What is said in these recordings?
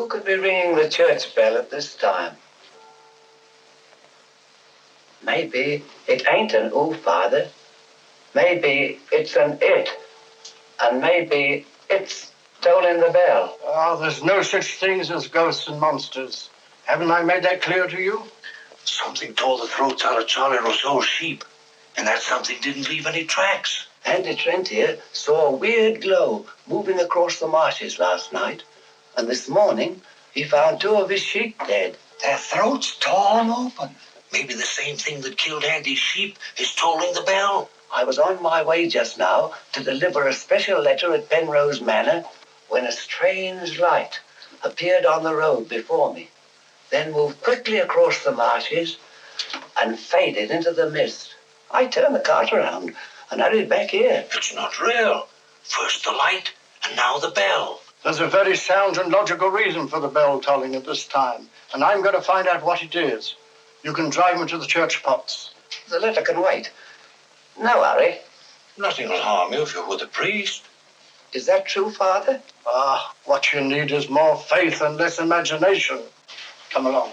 Who could be ringing the church bell at this time? Maybe it ain't an ooh, Father. Maybe it's an it. And maybe it's tolling the bell. Oh, there's no such things as ghosts and monsters. Haven't I made that clear to you? Something tore the throats out of Charlie Rousseau's sheep, and that something didn't leave any tracks. Andy Trent here saw a weird glow moving across the marshes last night, and this morning he found 2 of his sheep dead. Their throats torn open. Maybe the same thing that killed Andy's sheep is tolling the bell. I was on my way just now to deliver a special letter at Penrose Manor when a strange light appeared on the road before me, then moved quickly across the marshes and faded into the mist. I turned the cart around and hurried back here. It's not real. First the light, and now the bell. There's a very sound and logical reason for the bell tolling at this time, and I'm going to find out what it is. You can drive me to the church pots. The letter can wait. No hurry. Nothing will harm you if you're with the priest. Is that true, Father? Ah, what you need is more faith and less imagination. Come along.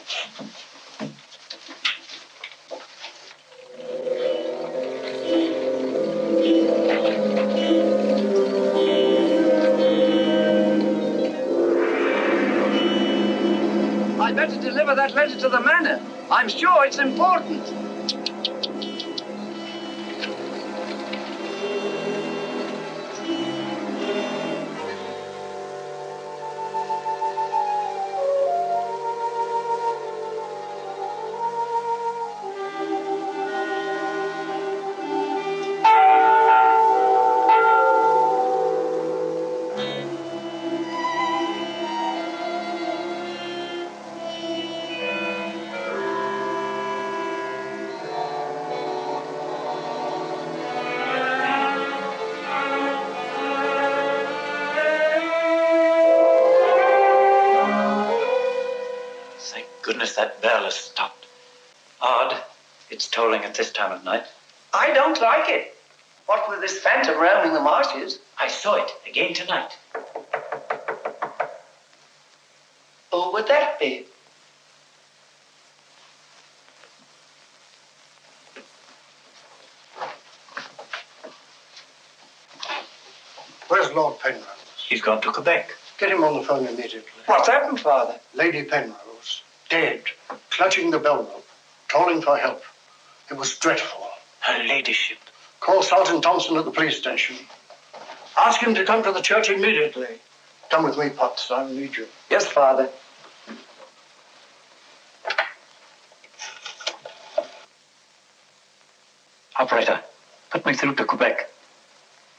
I'd better deliver that letter to the manor. I'm sure it's important. Goodness, that bell has stopped. Odd. It's tolling at this time of night. I don't like it. What with this phantom roaming the marshes? I saw it again tonight. Who would that be? Where's Lord Penrose? He's gone to Quebec. Get him on the phone immediately. What's happened, Father? Lady Penrose, dead, clutching the bell rope, calling for help. It was dreadful. Her ladyship. Call Sergeant Thompson at the police station. Ask him to come to the church immediately. Come with me, Potts. I need you. Yes, Father. Operator, put me through to Quebec.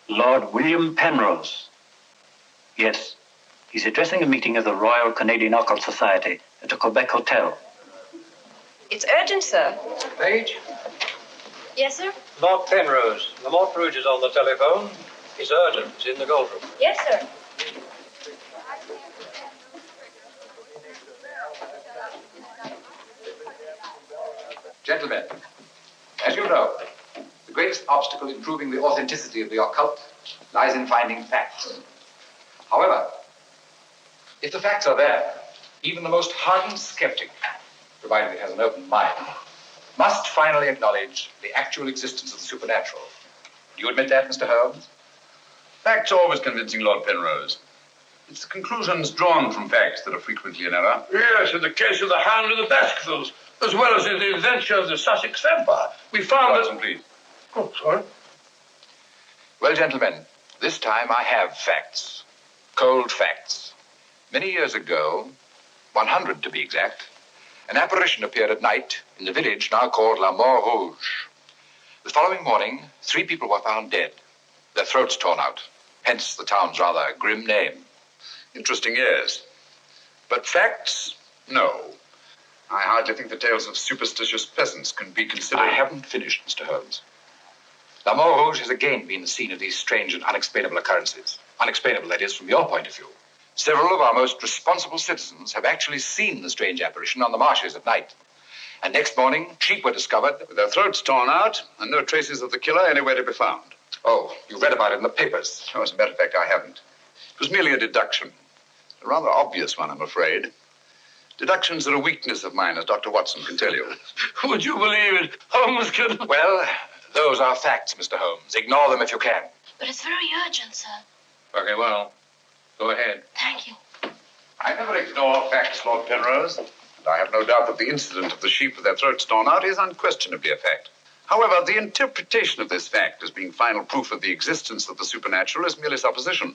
Lord William Penrose. Yes, he's addressing a meeting of the Royal Canadian Occult Society at a Quebec hotel. It's urgent, sir. Page? Yes, sir? Mark Penrose. Lamont Rouge is on the telephone. It's urgent. It's in the golf room. Yes, sir. Gentlemen, as you know, the greatest obstacle in proving the authenticity of the occult lies in finding facts. However, if the facts are there, even the most hardened skeptic, provided he has an open mind, must finally acknowledge the actual existence of the supernatural. Do you admit that, Mr. Holmes? Facts are always convincing, Lord Penrose. It's the conclusions drawn from facts that are frequently in error. Yes, in the case of the Hound of the Baskervilles, as well as in the adventure of the Sussex Vampire, we found Watson, please. Oh, sorry. Well, gentlemen, this time I have facts. Cold facts. Many years ago, 100 to be exact, an apparition appeared at night in the village now called La Mort Rouge. The following morning, 3 people were found dead, their throats torn out, hence the town's rather grim name. Interesting, yes. But facts? No. I hardly think the tales of superstitious peasants can be considered... I haven't finished, Mr. Holmes. La Mort Rouge has again been the scene of these strange and unexplainable occurrences. Unexplainable, that is, from your point of view. Several of our most responsible citizens have actually seen the strange apparition on the marshes at night. And next morning, sheep were discovered with their throats torn out and no traces of the killer anywhere to be found. Oh, you read about it in the papers. No, as a matter of fact, I haven't. It was merely a deduction. A rather obvious one, I'm afraid. Deductions are a weakness of mine, as Dr. Watson can tell you. Would you believe it? Holmes can... Well, those are facts, Mr. Holmes. Ignore them if you can. But it's very urgent, sir. Okay, well, go ahead. Thank you. I never ignore facts, Lord Penrose. And I have no doubt that the incident of the sheep with their throats torn out is unquestionably a fact. However, the interpretation of this fact as being final proof of the existence of the supernatural is merely supposition.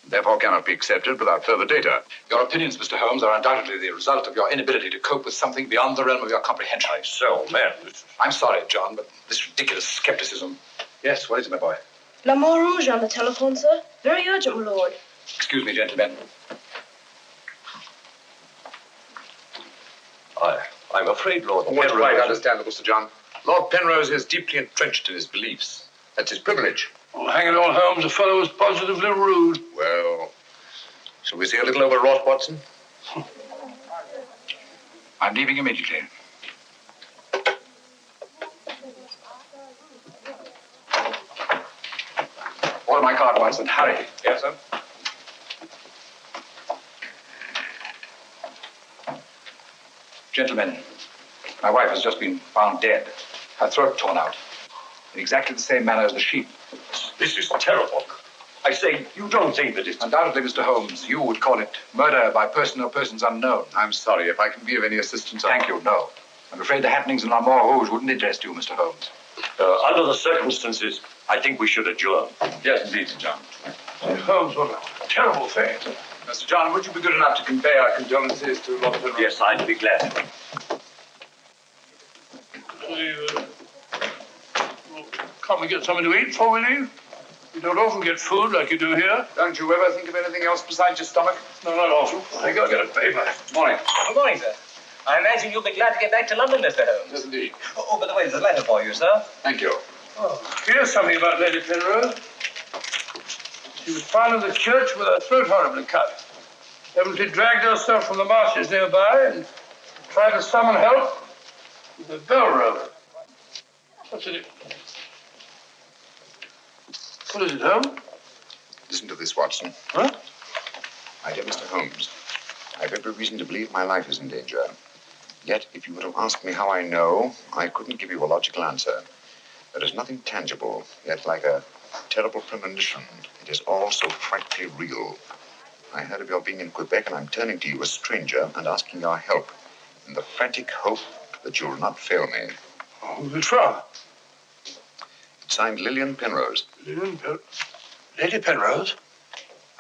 Therefore cannot be accepted without further data. Your opinions, Mr. Holmes, are undoubtedly the result of your inability to cope with something beyond the realm of your comprehension. So, man. I'm sorry, John, but this ridiculous skepticism... Yes, what is it, my boy? La Rouge on the telephone, sir. Very urgent, my lord. Excuse me, gentlemen. I'm afraid, Lord What's quite understandable, Sir John. Lord Penrose is deeply entrenched in his beliefs. That's his privilege. Oh, hang it all, Holmes. The fellow was positively rude. Well, shall we see a little overwrought, Watson? I'm leaving immediately. Order my card, Watson. Hurry. Yes, sir. Gentlemen, my wife has just been found dead. Her throat torn out. In exactly the same manner as the sheep. This is terrible. I say, you don't think that it's... Undoubtedly, Mr. Holmes, you would call it murder by person or persons unknown. I'm sorry. If I can be of any assistance... Thank you, no. I'm afraid the happenings in La Rouge wouldn't interest you, Mr. Holmes. Under the circumstances, I think we should adjourn. Yes, indeed, Sir John. Holmes, what a terrible thing. Mr. John, would you be good enough to convey our condolences to Lord Penrose? Yes, I'd be glad. Can't we get something to eat before we leave? You don't often get food like you do here. Don't you ever think of anything else besides your stomach? No, not often. I gotta get a paper. Morning. Good morning, sir. I imagine you'll be glad to get back to London, Mr. Holmes. Yes, indeed. Oh, by the way, there's a letter for you, sir. Thank you. Oh, here's something about Lady Penrose. She was found in the church with her throat horribly cut. Evidently dragged herself from the marshes nearby and tried to summon help with a bell rope. What's in it? What is it, Holmes? Listen to this, Watson. Huh? My dear Mr. Holmes, I've every reason to believe my life is in danger. Yet, if you were to ask me how I know, I couldn't give you a logical answer. There is nothing tangible, yet like a terrible premonition, it is all so frightfully real. I heard of your being in Quebec, and I'm turning to you, a stranger, and asking your help in the frantic hope that you'll not fail me. Oh, who's it from? It's signed Lillian Penrose. Lady Penrose?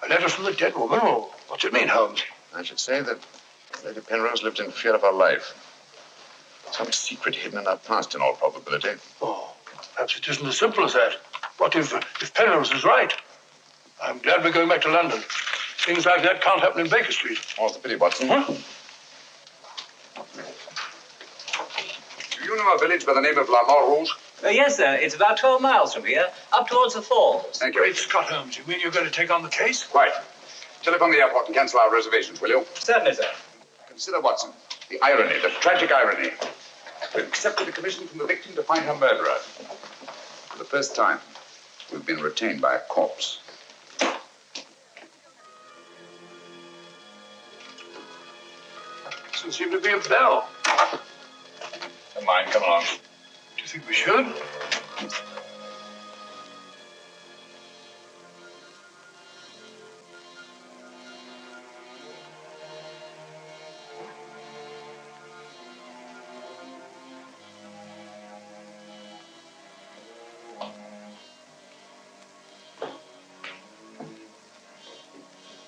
A letter from the dead woman? Oh, what's it mean, Holmes? I should say that Lady Penrose lived in fear of her life. Some secret hidden in her past, in all probability. Oh, perhaps it isn't as simple as that. What if Penrose is right? I'm glad we're going back to London. Things like that can't happen in Baker Street. More's the pity, Watson. Huh? Do you know a village by the name of La Rouge? Yes, sir. It's about 12 miles from here, up towards the falls. Thank you. Great Scott, Holmes. You mean you're going to take on the case? Quite. Telephone the airport and cancel our reservations, will you? Certainly, sir. Consider, Watson, the irony, the tragic irony. We've accepted a commission from the victim to find her murderer. For the first time, we've been retained by a corpse. Doesn't seem to be a bell. Never mind, come along. Do you think we should?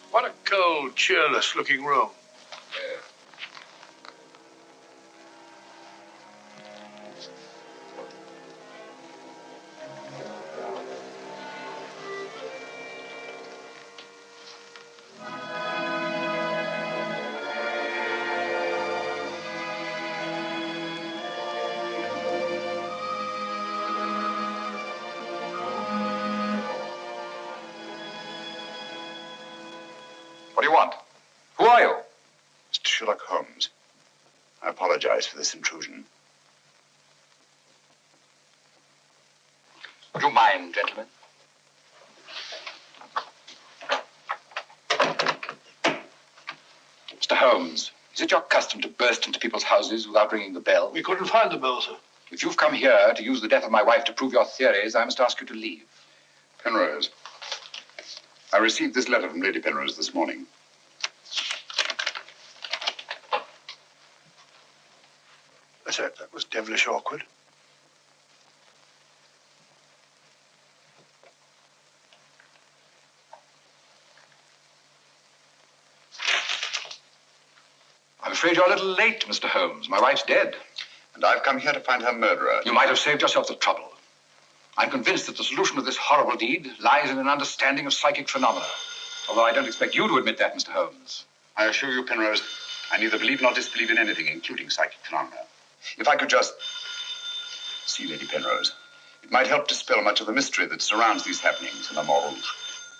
What a cold, cheerless-looking room. What do you want? Who are you? Mr. Sherlock Holmes. I apologize for this intrusion. Would you mind, gentlemen? Holmes, is it your custom to burst into people's houses without ringing the bell? We couldn't find the bell, sir. If you've come here to use the death of my wife to prove your theories, I must ask you to leave. Penrose, I received this letter from Lady Penrose this morning. That's it. That was devilish awkward. I'm afraid you're a little late, Mr. Holmes. My wife's dead. And I've come here to find her murderer. You might have saved yourself the trouble. I'm convinced that the solution of this horrible deed lies in an understanding of psychic phenomena. Although I don't expect you to admit that, Mr. Holmes. I assure you, Penrose, I neither believe nor disbelieve in anything, including psychic phenomena. If I could just see Lady Penrose, it might help dispel much of the mystery that surrounds these happenings in the Montrouge.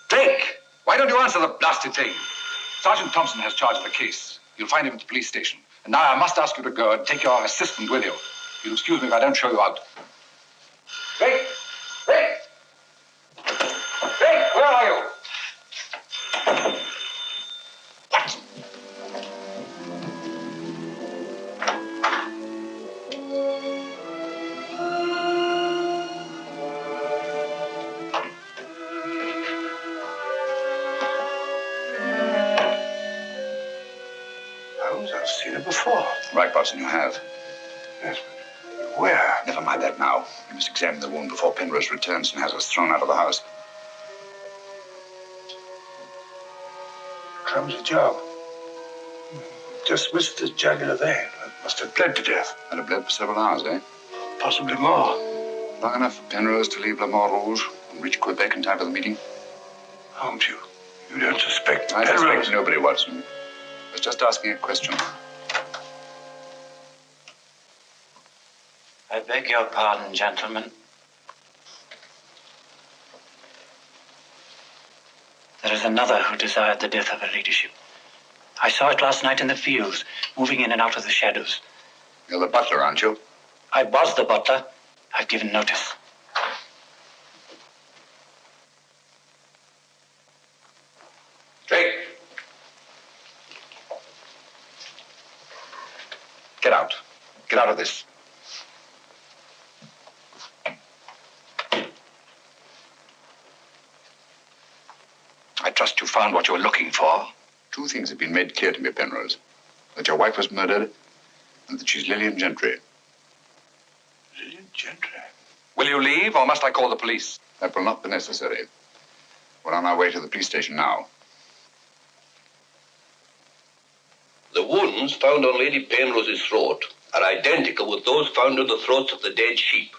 Drake! Why don't you answer the blasted thing? Sergeant Thompson has charge of the case. You'll find him at the police station. And now I must ask you to go and take your assistant with you. You'll excuse me if I don't show you out. Drake! Drake! Drake, where are you? What? Holmes, I've seen it before. Right, Watson, you have. Yes, but where? Never mind that now. We must examine the wound before Penrose returns and has us thrown out of the house. Clumsy job. Just missed the jugular vein. Must have bled to death. And have bled for several hours, eh? Possibly more. Long enough for Penrose to leave Le Montrouge and reach Quebec in time for the meeting? Holmes, you don't suspect I Penrose? suspect nobody, Watson. I was just asking a question. I beg your pardon, gentlemen. There is another who desired the death of her ladyship. I saw it last night in the fields, moving in and out of the shadows. You're the butler, aren't you? I was the butler. I've given notice. Drake! Get out. Get out of this. I trust you found what you were looking for. Two things have been made clear to me, Penrose. That your wife was murdered and that she's Lillian Gentry. Lillian Gentry? Will you leave, or must I call the police? That will not be necessary. We're on our way to the police station now. The wounds found on Lady Penrose's throat are identical with those found on the throats of the dead sheep.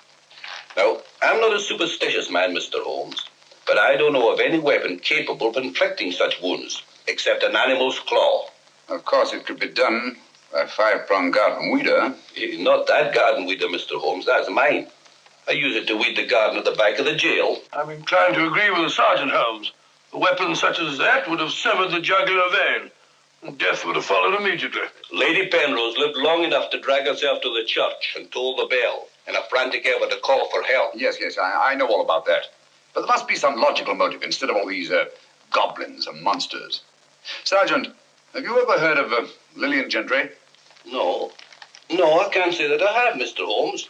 Now, I'm not a superstitious man, Mr. Holmes, but I don't know of any weapon capable of inflicting such wounds, except an animal's claw. Of course, it could be done by a five-pronged garden weeder. Not that garden weeder, Mr. Holmes, that's mine. I use it to weed the garden at the back of the jail. I'm inclined to agree with the Sergeant, Holmes. A weapon such as that would have severed the jugular vein, and death would have followed immediately. Lady Penrose lived long enough to drag herself to the church and toll the bell in a frantic effort to call for help. Yes, I know all about that. But there must be some logical motive instead of all these goblins and monsters. Sergeant, have you ever heard of Lillian Gentry? No, I can't say that I have, Mr. Holmes.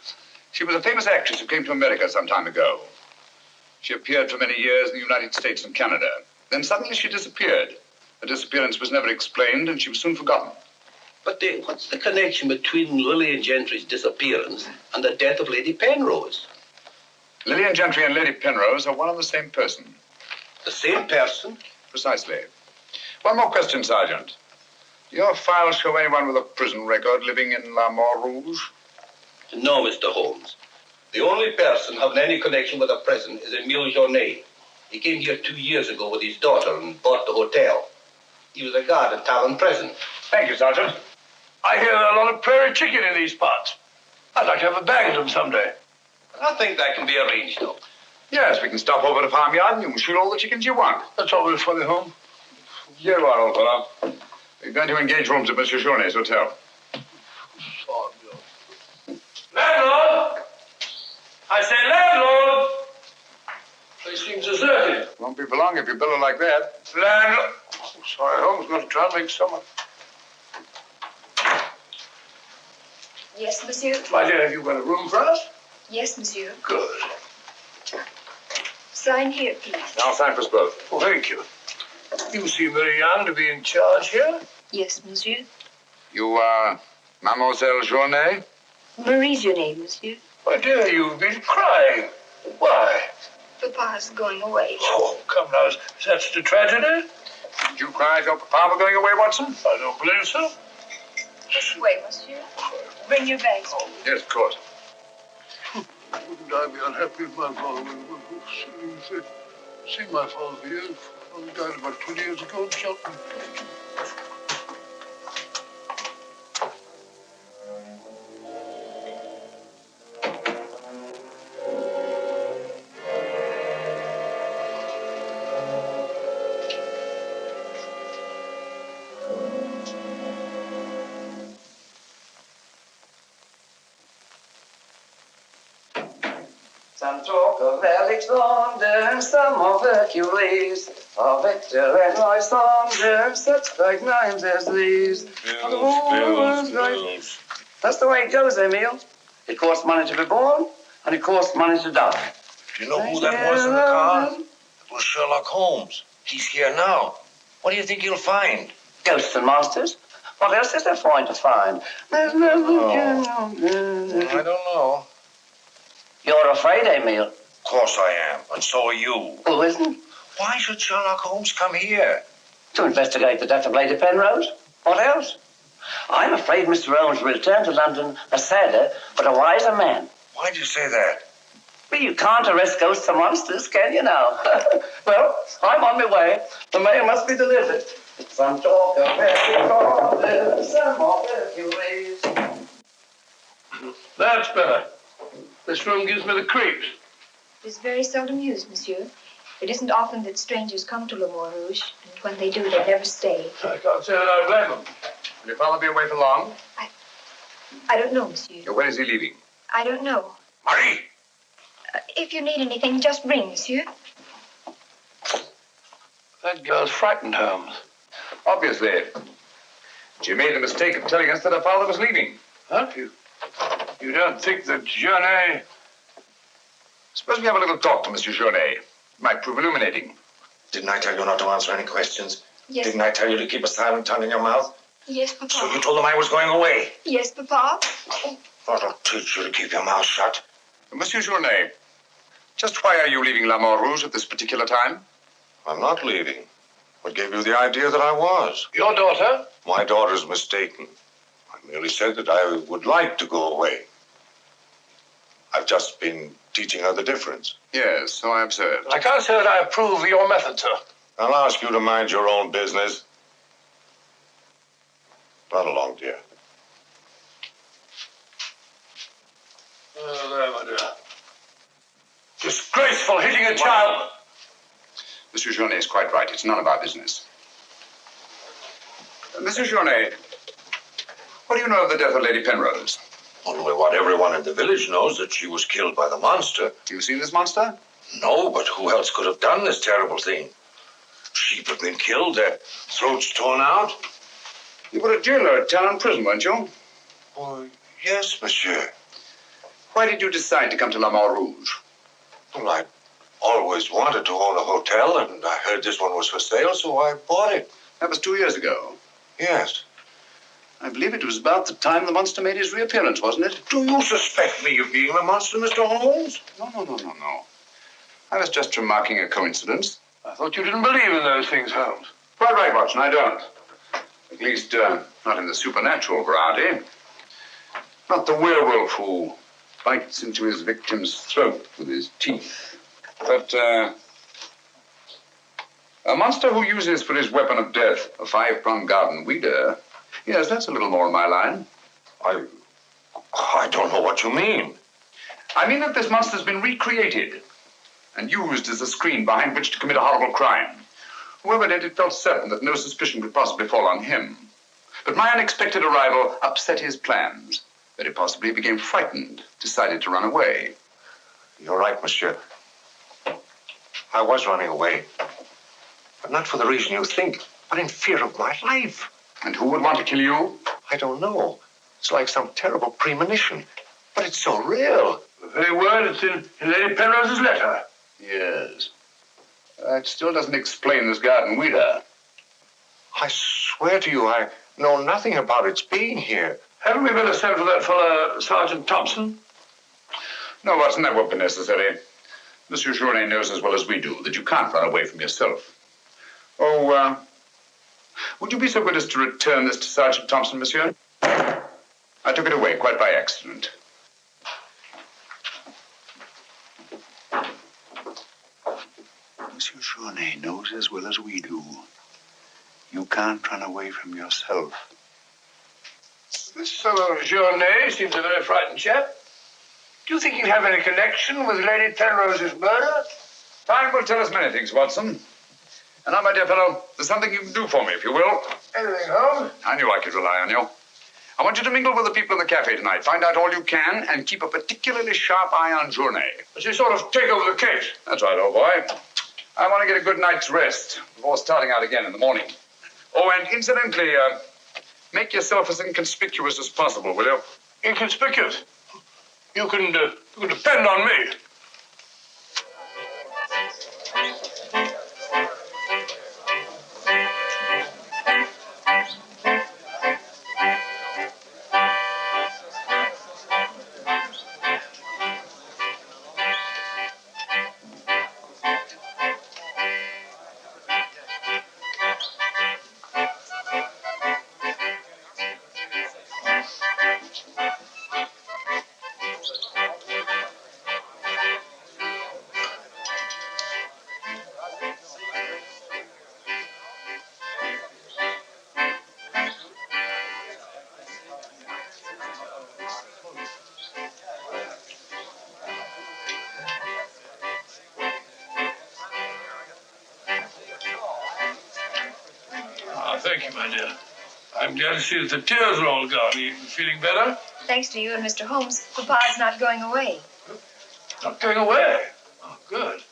She was a famous actress who came to America some time ago. She appeared for many years in the United States and Canada. Then suddenly she disappeared. Her disappearance was never explained, and she was soon forgotten. But what's the connection between Lillian Gentry's disappearance and the death of Lady Penrose? Lillian Gentry and Lady Penrose are one and the same person. The same person? Precisely. One more question, Sergeant. Do your files show anyone with a prison record living in La Montrouge? No, Mr. Holmes. The only person having any connection with a prison is Emile Journet. He came here 2 years ago with his daughter and bought the hotel. He was a guard at Talon Prison. Thank you, Sergeant. I hear there are a lot of prairie chicken in these parts. I'd like to have a bag of them someday. I think that can be arranged, though. Yes, we can stop over to the farmyard and you can shoot all the chickens you want. That's all very funny, Holmes. Here you are, old fellow. We're going to engage rooms at Monsieur Journet's hotel. Landlord! I say landlord! Place seems deserted. Won't be for long if you bill her like that. Landlord! Oh, sorry, Holmes. Got to try and make summer. Yes, monsieur. My dear, have you got a room for us? Yes, monsieur. Good. Sign here, please. I'll sign for us both. Well, thank you. You seem very young to be in charge here. Yes, monsieur. You are Mademoiselle Journay? Marie's your name, monsieur. My dear, you've been crying. Why? Papa's going away. Oh, come now. Is that such a tragedy? Did you cry if your papa were going away, Watson? I don't believe so. This way, monsieur. Bring your bags. Yes, of course. Wouldn't I be unhappy if my father would see my father here? Father died about 20 years ago in Cheltenham. Some talk of Alexander, some of Hercules, of Victor and Lysander, such like names as these. Bills. That's the way it goes, Emil. It costs money to be born, and it costs money to die. Do you know who that was in the car? It was Sherlock Holmes. He's here now. What do you think he'll find? Ghosts and monsters. What else is there for him to find? There's nothing. I don't know. You're afraid, Emil. Of course I am, and so are you. Who isn't? Why should Sherlock Holmes come here? To investigate the death of Lady Penrose. What else? I'm afraid Mr. Holmes will return to London a sadder but a wiser man. Why do you say that? Well, you can't arrest ghosts and monsters, can you now? Well, I'm on my way. The mail must be delivered. Some talk of Hercules, some of Hercules. That's better. This room gives me the creeps. It is very seldom used, monsieur. It isn't often that strangers come to Le Mans Rouge, and when they do, they never stay. I can't say that I blame them. Will your father be away for long? I don't know, monsieur. When is he leaving? I don't know. Marie! If you need anything, just ring, monsieur. That girl's frightened, Holmes. Obviously. She made the mistake of telling us that her father was leaving. Huh? You don't think that Journay... Suppose we have a little talk to Monsieur Journay. It might prove illuminating. Didn't I tell you not to answer any questions? Yes. Didn't I tell you to keep a silent tongue in your mouth? Yes, Papa. So you told them I was going away? Yes, Papa. That'll teach you to keep your mouth shut. Monsieur Journay, just why are you leaving La Mort Rouge at this particular time? I'm not leaving. What gave you the idea that I was? Your daughter? My daughter's mistaken. I merely said that I would like to go away. I've just been teaching her the difference. Yes, so I observed. I can't say that I approve of your method, sir. I'll ask you to mind your own business. Run along, dear. Oh, there, my dear. Disgraceful, hitting a child. Monsieur Journay is quite right. It's none of our business. Monsieur Journay, what do you know of the death of Lady Penrose? Only what everyone in the village knows, that she was killed by the monster. You seen this monster? No, but who else could have done this terrible thing? Sheep have been killed, their throats torn out. You were a jailer at town prison, weren't you? Oh, yes, monsieur. Why did you decide to come to La Mort Rouge? Well, I always wanted to own a hotel, and I heard this one was for sale, so I bought it. That was 2 years ago. Yes. I believe it was about the time the monster made his reappearance, wasn't it? Do you suspect me of being a monster, Mr. Holmes? No. I was just remarking a coincidence. I thought you didn't believe in those things, Holmes. Quite right, Watson, I don't. At least, not in the supernatural variety. Not the werewolf who bites into his victim's throat with his teeth. But, a monster who uses for his weapon of death a 5-pronged garden weeder. Yes, that's a little more in my line. I don't know what you mean. I mean that this monster's been recreated and used as a screen behind which to commit a horrible crime. Whoever did it felt certain that no suspicion could possibly fall on him. But my unexpected arrival upset his plans. Very possibly he became frightened, decided to run away. You're right, monsieur. I was running away. But not for the reason you think, but in fear of my life. And who would want to kill you? I don't know. It's like some terrible premonition. But it's so real. The very word it's in Lady Penrose's letter. Yes. That still doesn't explain this garden weeder. I swear to you, I know nothing about its being here. Haven't we better send for that fellow, Sergeant Thompson? No, Watson, that won't be necessary. Monsieur Journet knows as well as we do that you can't run away from yourself. Oh, would you be so good as to return this to Sergeant Thompson, monsieur? I took it away quite by accident. Monsieur Journet knows as well as we do. You can't run away from yourself. This fellow Journet seems a very frightened chap. Do you think he'd have any connection with Lady Penrose's murder? Time will tell us many things, Watson. And now, my dear fellow, there's something you can do for me, if you will. Anything, Holmes? I knew I could rely on you. I want you to mingle with the people in the cafe tonight. Find out all you can and keep a particularly sharp eye on Journet. But you sort of take over the case. That's right, old boy. I want to get a good night's rest before starting out again in the morning. Oh, and incidentally, make yourself as inconspicuous as possible, will you? Inconspicuous? You can depend on me. Thank you, my dear. I'm glad to see that the tears are all gone. Are you feeling better? Thanks to you and Mr. Holmes, Papa's not going away. Not going away? Oh, good.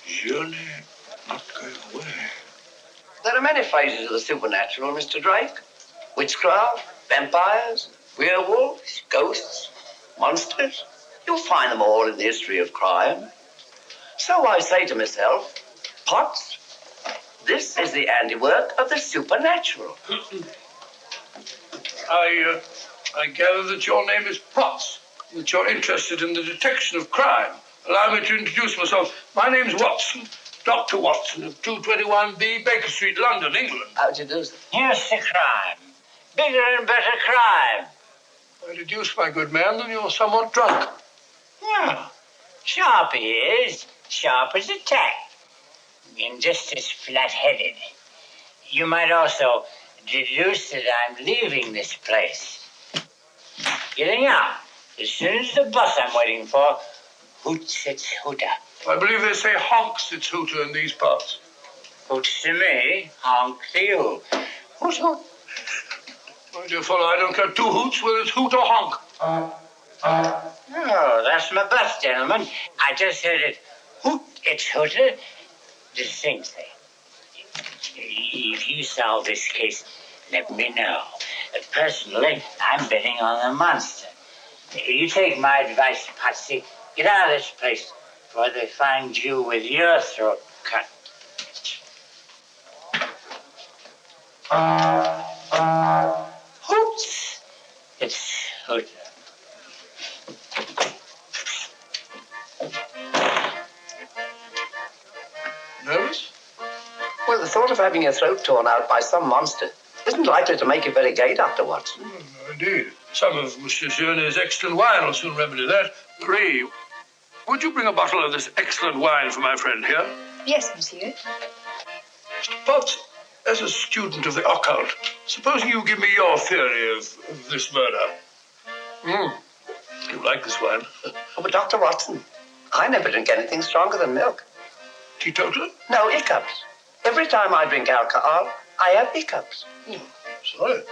Journey not going away. There are many phases of the supernatural, Mr. Drake. Witchcraft, vampires, werewolves, ghosts, monsters. You'll find them all in the history of crime. So I say to myself, Potts, this is the handiwork of the supernatural. I gather that your name is Potts, that you're interested in the detection of crime. Allow me to introduce myself. My name's Watson, Dr. Watson of 221B Baker Street, London, England. How do you do, sir? Here's the crime. Bigger and better crime. I deduce, my good man, that you're somewhat drunk. No. Sharp he is. Sharp as a tack. And just as flat-headed. You might also deduce that I'm leaving this place. Getting out. As soon as the bus I'm waiting for hoots its hooter. I believe they say honks its hooter in these parts. Hoots to me, honk to you. Hoot, hoot. My dear fellow, I don't care two hoots whether it's hoot or honk. Oh, that's my bus, gentlemen. I just heard it hoot its hooter distinctly. If you solve this case, let me know. Personally, I'm betting on the monster. You take my advice, Patsy. Get out of this place before they find you with your throat cut. Hoots! It's hooter. Nervous? Well, the thought of having your throat torn out by some monster isn't likely to make you very gay, Dr. Watson. Indeed. Some of Monsieur Journet's excellent wine will soon remedy that. Marie, would you bring a bottle of this excellent wine for my friend here? Yes, monsieur. Mr. Potts, as a student of the occult, supposing you give me your theory of this murder. You like this wine? Oh, but Dr. Watson, I never drink anything stronger than milk. Teetotaler? No, hiccups. Every time I drink alcohol, I have hiccups. Sorry.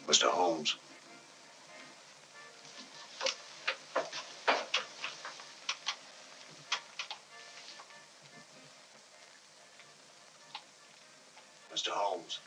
Mr. Holmes. Mr. Holmes.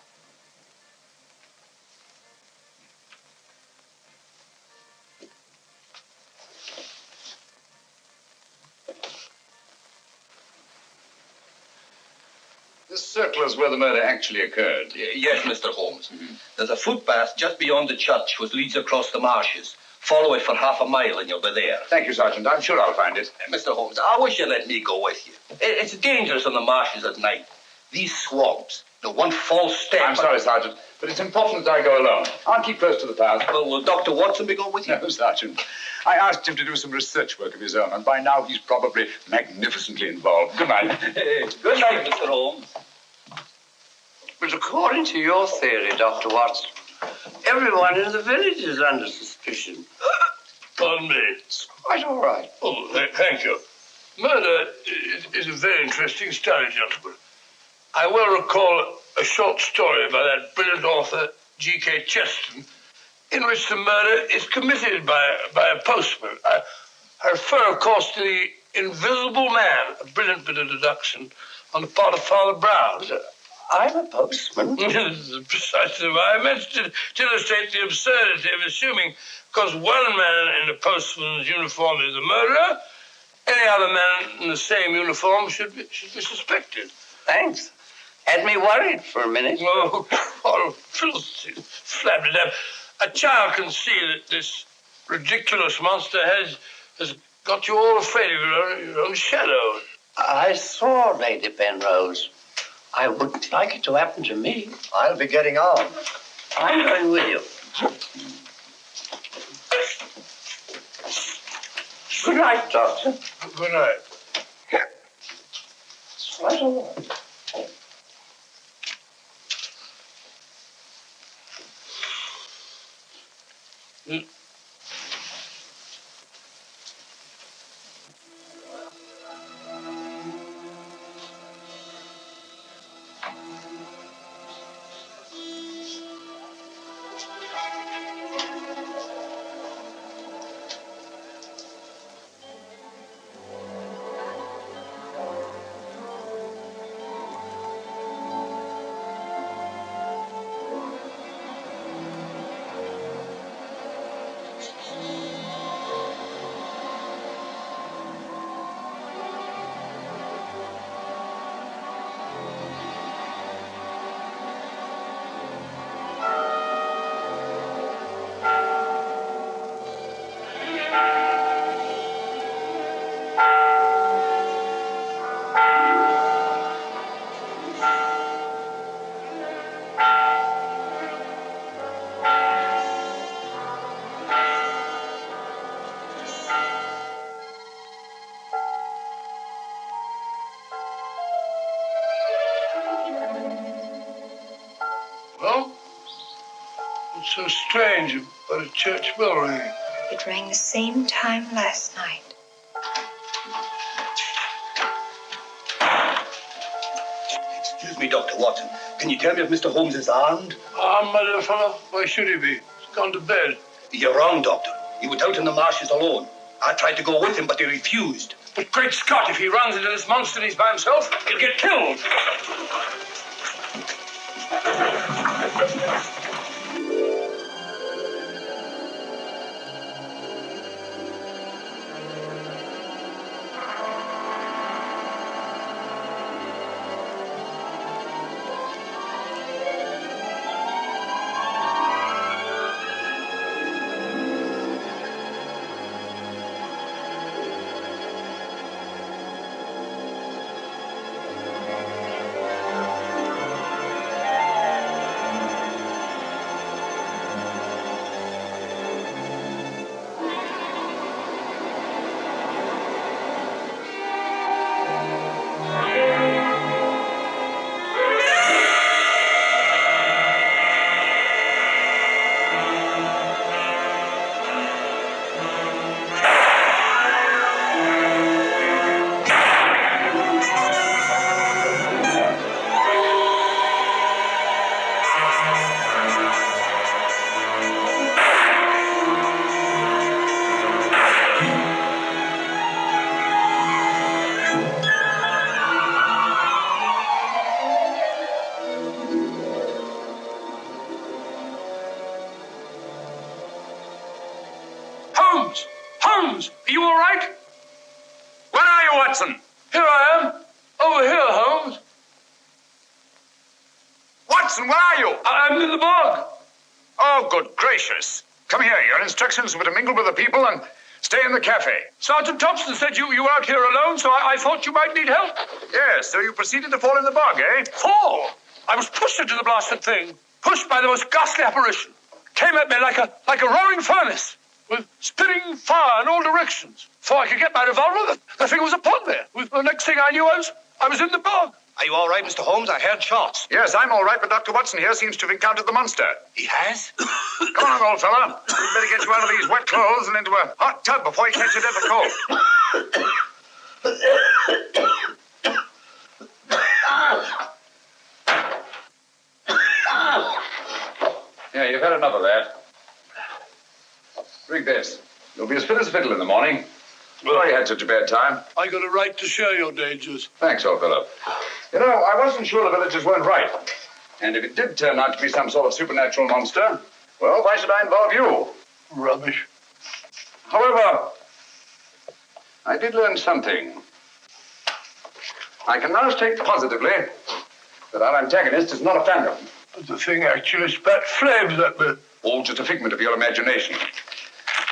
This circle is where the murder actually occurred. Yes, Mr. Holmes. There's a footpath just beyond the church which leads across the marshes. Follow it for half a mile and you'll be there. Thank you, Sergeant. I'm sure I'll find it. Mr. Holmes, I wish you'd let me go with you. It's dangerous on the marshes at night. These swamps, the one false step... I'm sorry, Sergeant, but it's important that I go alone. I'll keep close to the path. Well, will Dr. Watson be going with you? No, Sergeant. I asked him to do some research work of his own, and by now he's probably magnificently involved. Good night. Good night, Mr. Holmes. But according to your theory, Dr. Watson, everyone in the village is under suspicion. Pardon me. It's quite all right. Oh, thank you. Murder is a very interesting study, gentlemen. I well recall a short story by that brilliant author, G.K. Chesterton, in which the murder is committed by a postman. I refer, of course, to The Invisible Man, a brilliant bit of deduction on the part of Father Brown. I'm a postman. This is precisely why I mentioned it, to illustrate the absurdity of assuming because one man in a postman's uniform is a murderer, any other man in the same uniform should be suspected. Thanks. Had me worried for a minute. Oh, filthy, flabbed it up. A child can see that this ridiculous monster has got you all afraid of your own shadow. I saw Lady Penrose. I wouldn't like it to happen to me. I'll be getting on. I'm going with you. Good night, Doctor. Good night. It's quite all right. Well, what's so strange about a church bell ringing? It rang the same time last night. Excuse me, Dr. Watson. Can you tell me if Mr. Holmes is armed? Armed, my dear fellow? Why should he be? He's gone to bed. You're wrong, Doctor. He was out in the marshes alone. I tried to go with him, but he refused. But great Scott, if he runs into this monster and he's by himself, he'll get killed. Watson, where are you? I'm in the bog. Oh, good gracious. Come here. Your instructions were to mingle with the people and stay in the cafe. Sergeant Thompson said you were out here alone, so I thought you might need help. Yes, so you proceeded to fall in the bog, eh? Fall? I was pushed into the blasted thing. Pushed by the most ghastly apparition. Came at me like a roaring furnace, with spitting fire in all directions. Before I could get my revolver, the thing was upon me. The next thing I knew, I was in the bog. Are you all right, Mr. Holmes? I heard shots. Yes, I'm all right, but Dr. Watson here seems to have encountered the monster. He has? Come on, old fella. We'd better get you out of these wet clothes and into a hot tub before you catch a deadly cold. Yeah, you've had enough of that. Drink this. You'll be as fit as a fiddle in the morning. Well, you had such a bad time. I got a right to share your dangers. Thanks, old fellow. You know, I wasn't sure the villagers weren't right. And if it did turn out to be some sort of supernatural monster, well, why should I involve you? Rubbish. However, I did learn something. I can now state positively that our antagonist is not a phantom. But the thing actually spat flames at me. All just a figment of your imagination.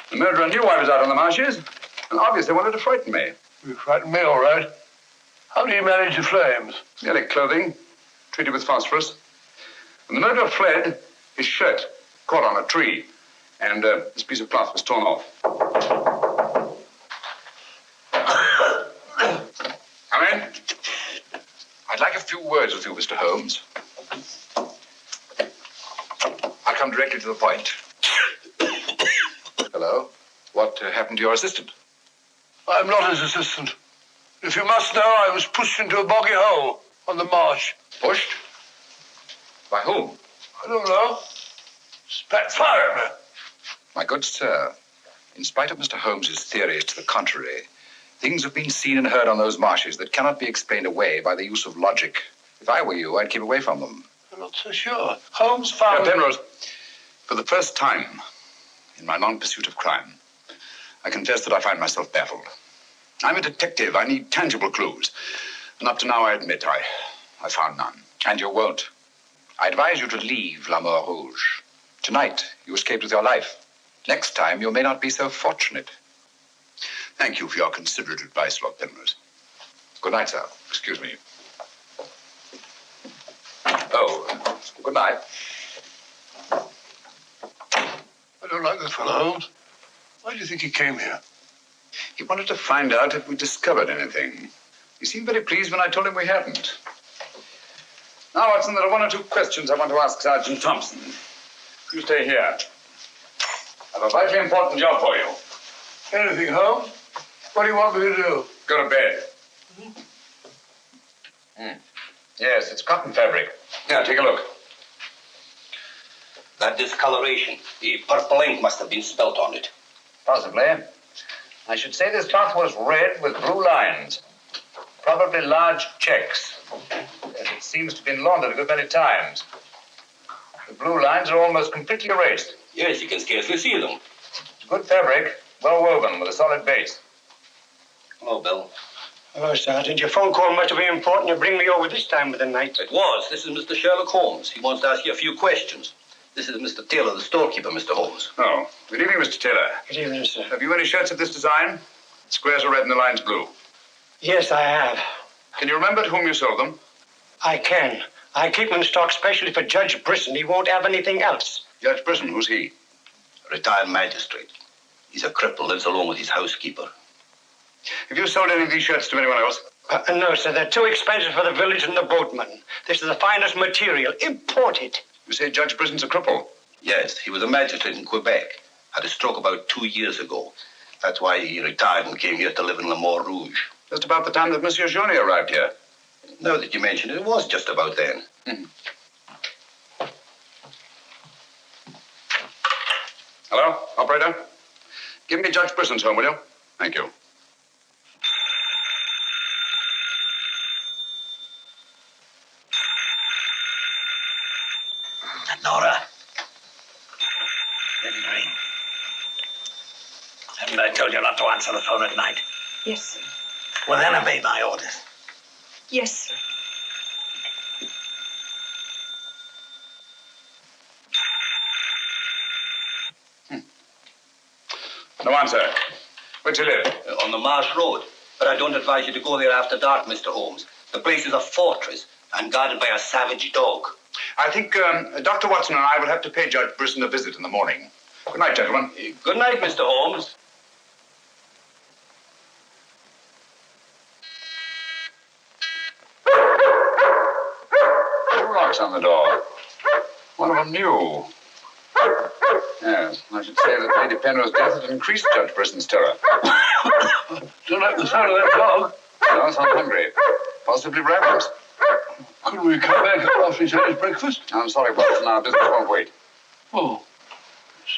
The murderer knew I was out on the marshes, and obviously wanted to frighten me. You frightened me, all right. How do you manage the flames? Merely clothing, treated with phosphorus. When the murderer fled, his shirt caught on a tree, and this piece of cloth was torn off. Come in. I'd like a few words with you, Mr. Holmes. I'll come directly to the point. Hello? What happened to your assistant? I'm not his assistant. If you must know, I was pushed into a boggy hole on the marsh. Pushed? By whom? I don't know. Spat fire at me. My good sir, in spite of Mr. Holmes's theories to the contrary, things have been seen and heard on those marshes that cannot be explained away by the use of logic. If I were you, I'd keep away from them. I'm not so sure. Holmes found... Penrose, for the first time in my long pursuit of crime, I confess that I find myself baffled. I'm a detective. I need tangible clues. And up to now, I admit I found none. And you won't. I advise you to leave La Mort Rouge. Tonight, you escaped with your life. Next time, you may not be so fortunate. Thank you for your considerate advice, Lord Penrose. Good night, sir. Excuse me. Oh, good night. I don't like this fellow, Holmes. Why do you think he came here? He wanted to find out if we discovered anything. He seemed very pleased when I told him we hadn't. Now, Watson, there are one or two questions I want to ask Sergeant Thompson. You stay here. I have a vitally important job for you. Anything, Holmes? What do you want me to do? Go to bed. Yes, it's cotton fabric. Here, take a look. That discoloration, the purple ink must have been spelt on it. Possibly. I should say this cloth was red with blue lines. Probably large checks. As it seems to have been laundered a good many times. The blue lines are almost completely erased. Yes, you can scarcely see them. Good fabric, well woven, with a solid base. Hello, Bill. Hello, Sergeant. Your phone call must have been important. You bring me over this time of the night. It was. This is Mr. Sherlock Holmes. He wants to ask you a few questions. This is Mr. Taylor, the storekeeper, Mr. Holmes. Oh, good evening, Mr. Taylor. Good evening, sir. Have you any shirts of this design? The squares are red and the lines blue. Yes, I have. Can you remember to whom you sold them? I can. I keep them in stock specially for Judge Brisson. He won't have anything else. Judge Brisson, who's he? A retired magistrate. He's a cripple, lives alone with his housekeeper. Have you sold any of these shirts to anyone else? No, sir. They're too expensive for the village and the boatmen. This is the finest material, imported. You say Judge Brisson's a cripple? Yes, he was a magistrate in Quebec. Had a stroke about 2 years ago. That's why he retired and came here to live in La Mort Rouge. Just about the time that Monsieur Journey arrived here. Now that you mention it, it was just about then. Hello, operator? Give me Judge Brisson's home, will you? Thank you. Nora. Let it ring. Haven't I told you not to answer the phone at night? Yes, sir. Well, then obey my orders. Yes, sir. No answer. Where do you live? On the Marsh Road. But I don't advise you to go there after dark, Mr. Holmes. The place is a fortress and guarded by a savage dog. I think Dr. Watson and I will have to pay Judge Brisson a visit in the morning. Good night, gentlemen. Good night, Mr. Holmes. Two locks on the door. One of them new. Yes, I should say that Lady Penrose's death had increased Judge Brisson's terror. Don't like the sound of that dog. No, sounds hungry. Possibly ravenous. Could we come back after he's had his breakfast? I'm sorry, Watson. Our business won't wait. Oh,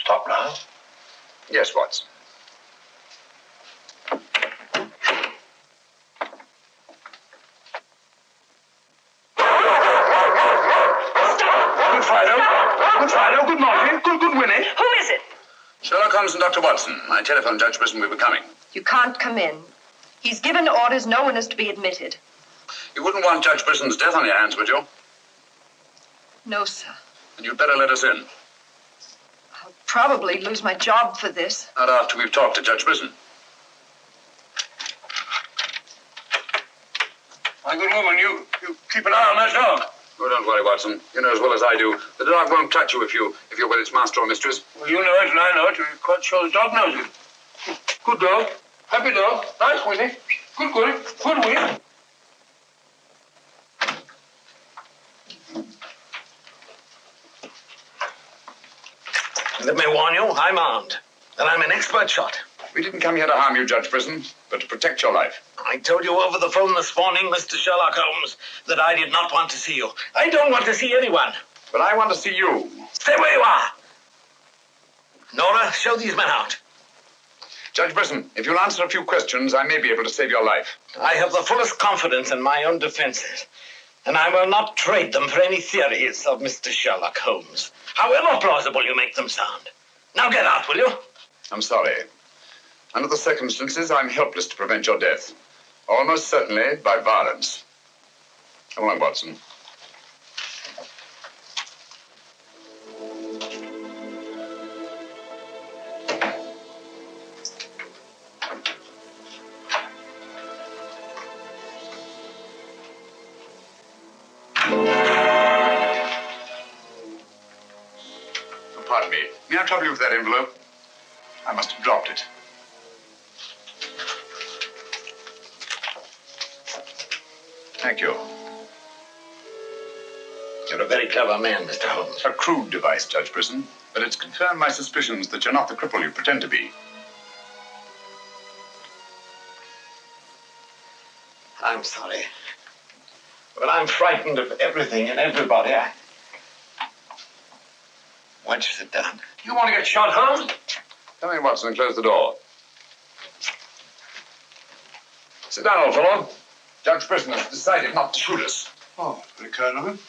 stop now. Yes, Watson. Good Friday. Good morning. Good Winnie. Who is it? Sherlock Holmes and Dr. Watson. I telephoned Judge Brisson we were coming. You can't come in. He's given orders no one is to be admitted. You wouldn't want Judge Brisson's death on your hands, would you? No, sir. And you'd better let us in. I'll probably lose my job for this. Not after we've talked to Judge Brisson. My good woman, you keep an eye on that dog. Oh, don't worry, Watson. You know as well as I do. The dog won't touch you if you're with its master or mistress. Well, you know it and I know it. We're quite sure the dog knows it. Good dog. Happy dog. Nice, Winnie. Good Winnie. Let me warn you, I'm armed. And I'm an expert shot. We didn't come here to harm you, Judge Brisson, but to protect your life. I told you over the phone this morning, Mr. Sherlock Holmes, that I did not want to see you. I don't want to see anyone. But I want to see you. Stay where you are. Nora, show these men out. Judge Brisson, if you'll answer a few questions, I may be able to save your life. I have the fullest confidence in my own defenses, and I will not trade them for any theories of Mr. Sherlock Holmes, however plausible you make them sound. Now get out, will you? I'm sorry. Under the circumstances, I'm helpless to prevent your death. Almost certainly by violence. Come along, Watson. Pardon me. May I trouble you with that envelope? I must have dropped it. Thank you. You're a very clever man, Mr. Holmes. A crude device, Judge Brisson, but it's confirmed my suspicions that you're not the cripple you pretend to be. I'm sorry. But I'm frightened of everything and everybody. Why don't you sit down? You want to get shot, Holmes? Come in, Watson, and close the door. Sit down, old fellow. Judge Brisson has decided not to shoot us. Oh, very kind of him.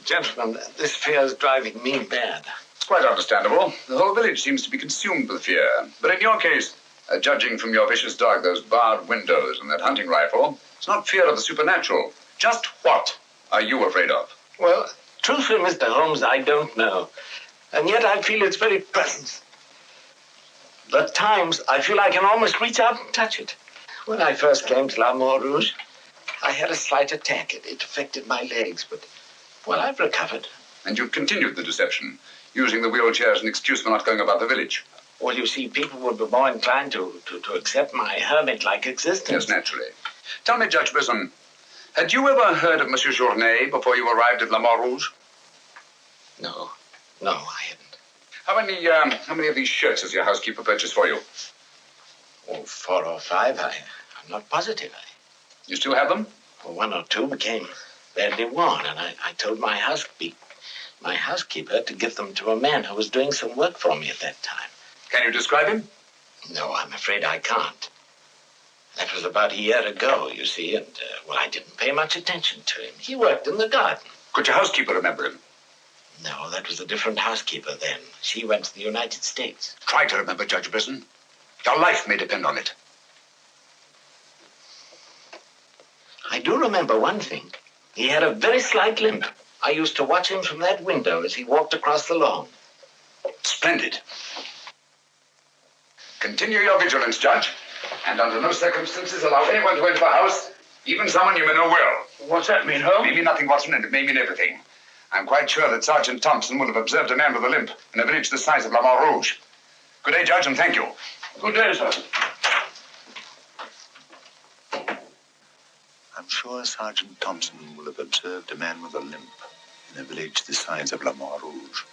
Gentlemen, this fear is driving me mad. It's quite understandable. The whole village seems to be consumed with fear. But in your case, judging from your vicious dog, those barred windows, and that hunting rifle, it's not fear of the supernatural. Just what are you afraid of? Well, truthfully, Mr. Holmes, I don't know. And yet I feel its very presence. At times, I feel I can almost reach out and touch it. When I first came to La Rouge, I had a slight attack. It affected my legs, but, well, I've recovered. And you've continued the deception, using the wheelchair as an excuse for not going about the village. Well, you see, people would be more inclined to accept my hermit-like existence. Yes, naturally. Tell me, Judge Brisson, had you ever heard of Monsieur Journet before you arrived at La Rouge? No, I hadn't. How many of these shirts has your housekeeper purchased for you? Oh, 4 or 5. I'm not positive. You still have them? Well, 1 or 2 became badly worn, and I told my housekeeper to give them to a man who was doing some work for me at that time. Can you describe him? No, I'm afraid I can't. That was about a year ago, you see, and, well, I didn't pay much attention to him. He worked in the garden. Could your housekeeper remember him? No, that was a different housekeeper then. She went to the United States. Try to remember, Judge Brisson. Your life may depend on it. I do remember one thing. He had a very slight limp. I used to watch him from that window as he walked across the lawn. Splendid. Continue your vigilance, Judge. And under no circumstances allow anyone to enter the house, even someone you may know well. What's that mean, Holmes? It may mean nothing, Watson, and it may mean everything. I'm quite sure that Sergeant Thompson will have observed a man with a limp in a village the size of La Rouge. Good day, Judge, and thank you. Good day, sir. I'm sure Sergeant Thompson will have observed a man with a limp in a village the size of La Rouge.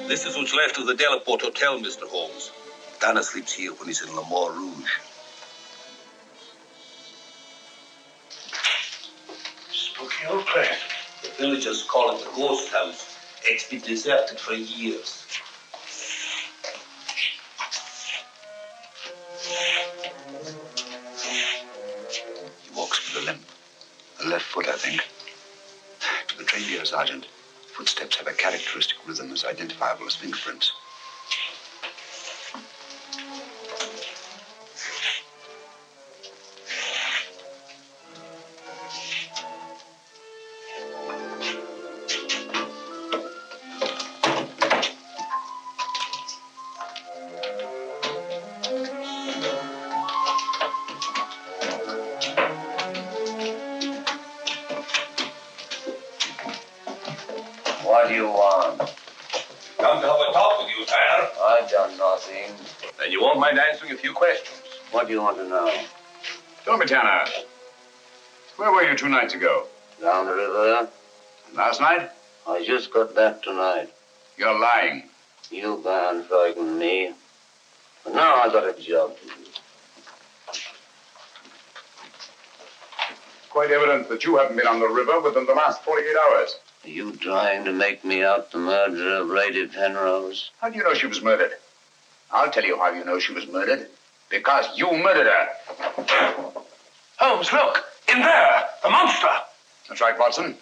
This is what's left of the Delaport Hotel, Mr. Holmes. Dana sleeps here when he's in La Rouge. Spooky old place. The villagers call it the ghost house. It's been deserted for years. He walks with a limp. A left foot, I think. To the trained ear, Sergeant, footsteps have a characteristic rhythm as identifiable as fingerprints. What do you want? Come to have a talk with you, sir. I've done nothing. Then you won't mind answering a few questions. What do you want to know? Tell me, Tanner, where were you 2 nights ago? Down the river. Last night? I just got back tonight. You're lying. You can't frighten me. But now I got a job to do. Quite evident that you haven't been on the river within the last 48 hours. Are you trying to make me out the murderer of Lady Penrose? How do you know she was murdered? I'll tell you how you know she was murdered. Because you murdered her. Holmes, look! In there! The monster! That's right, Watson.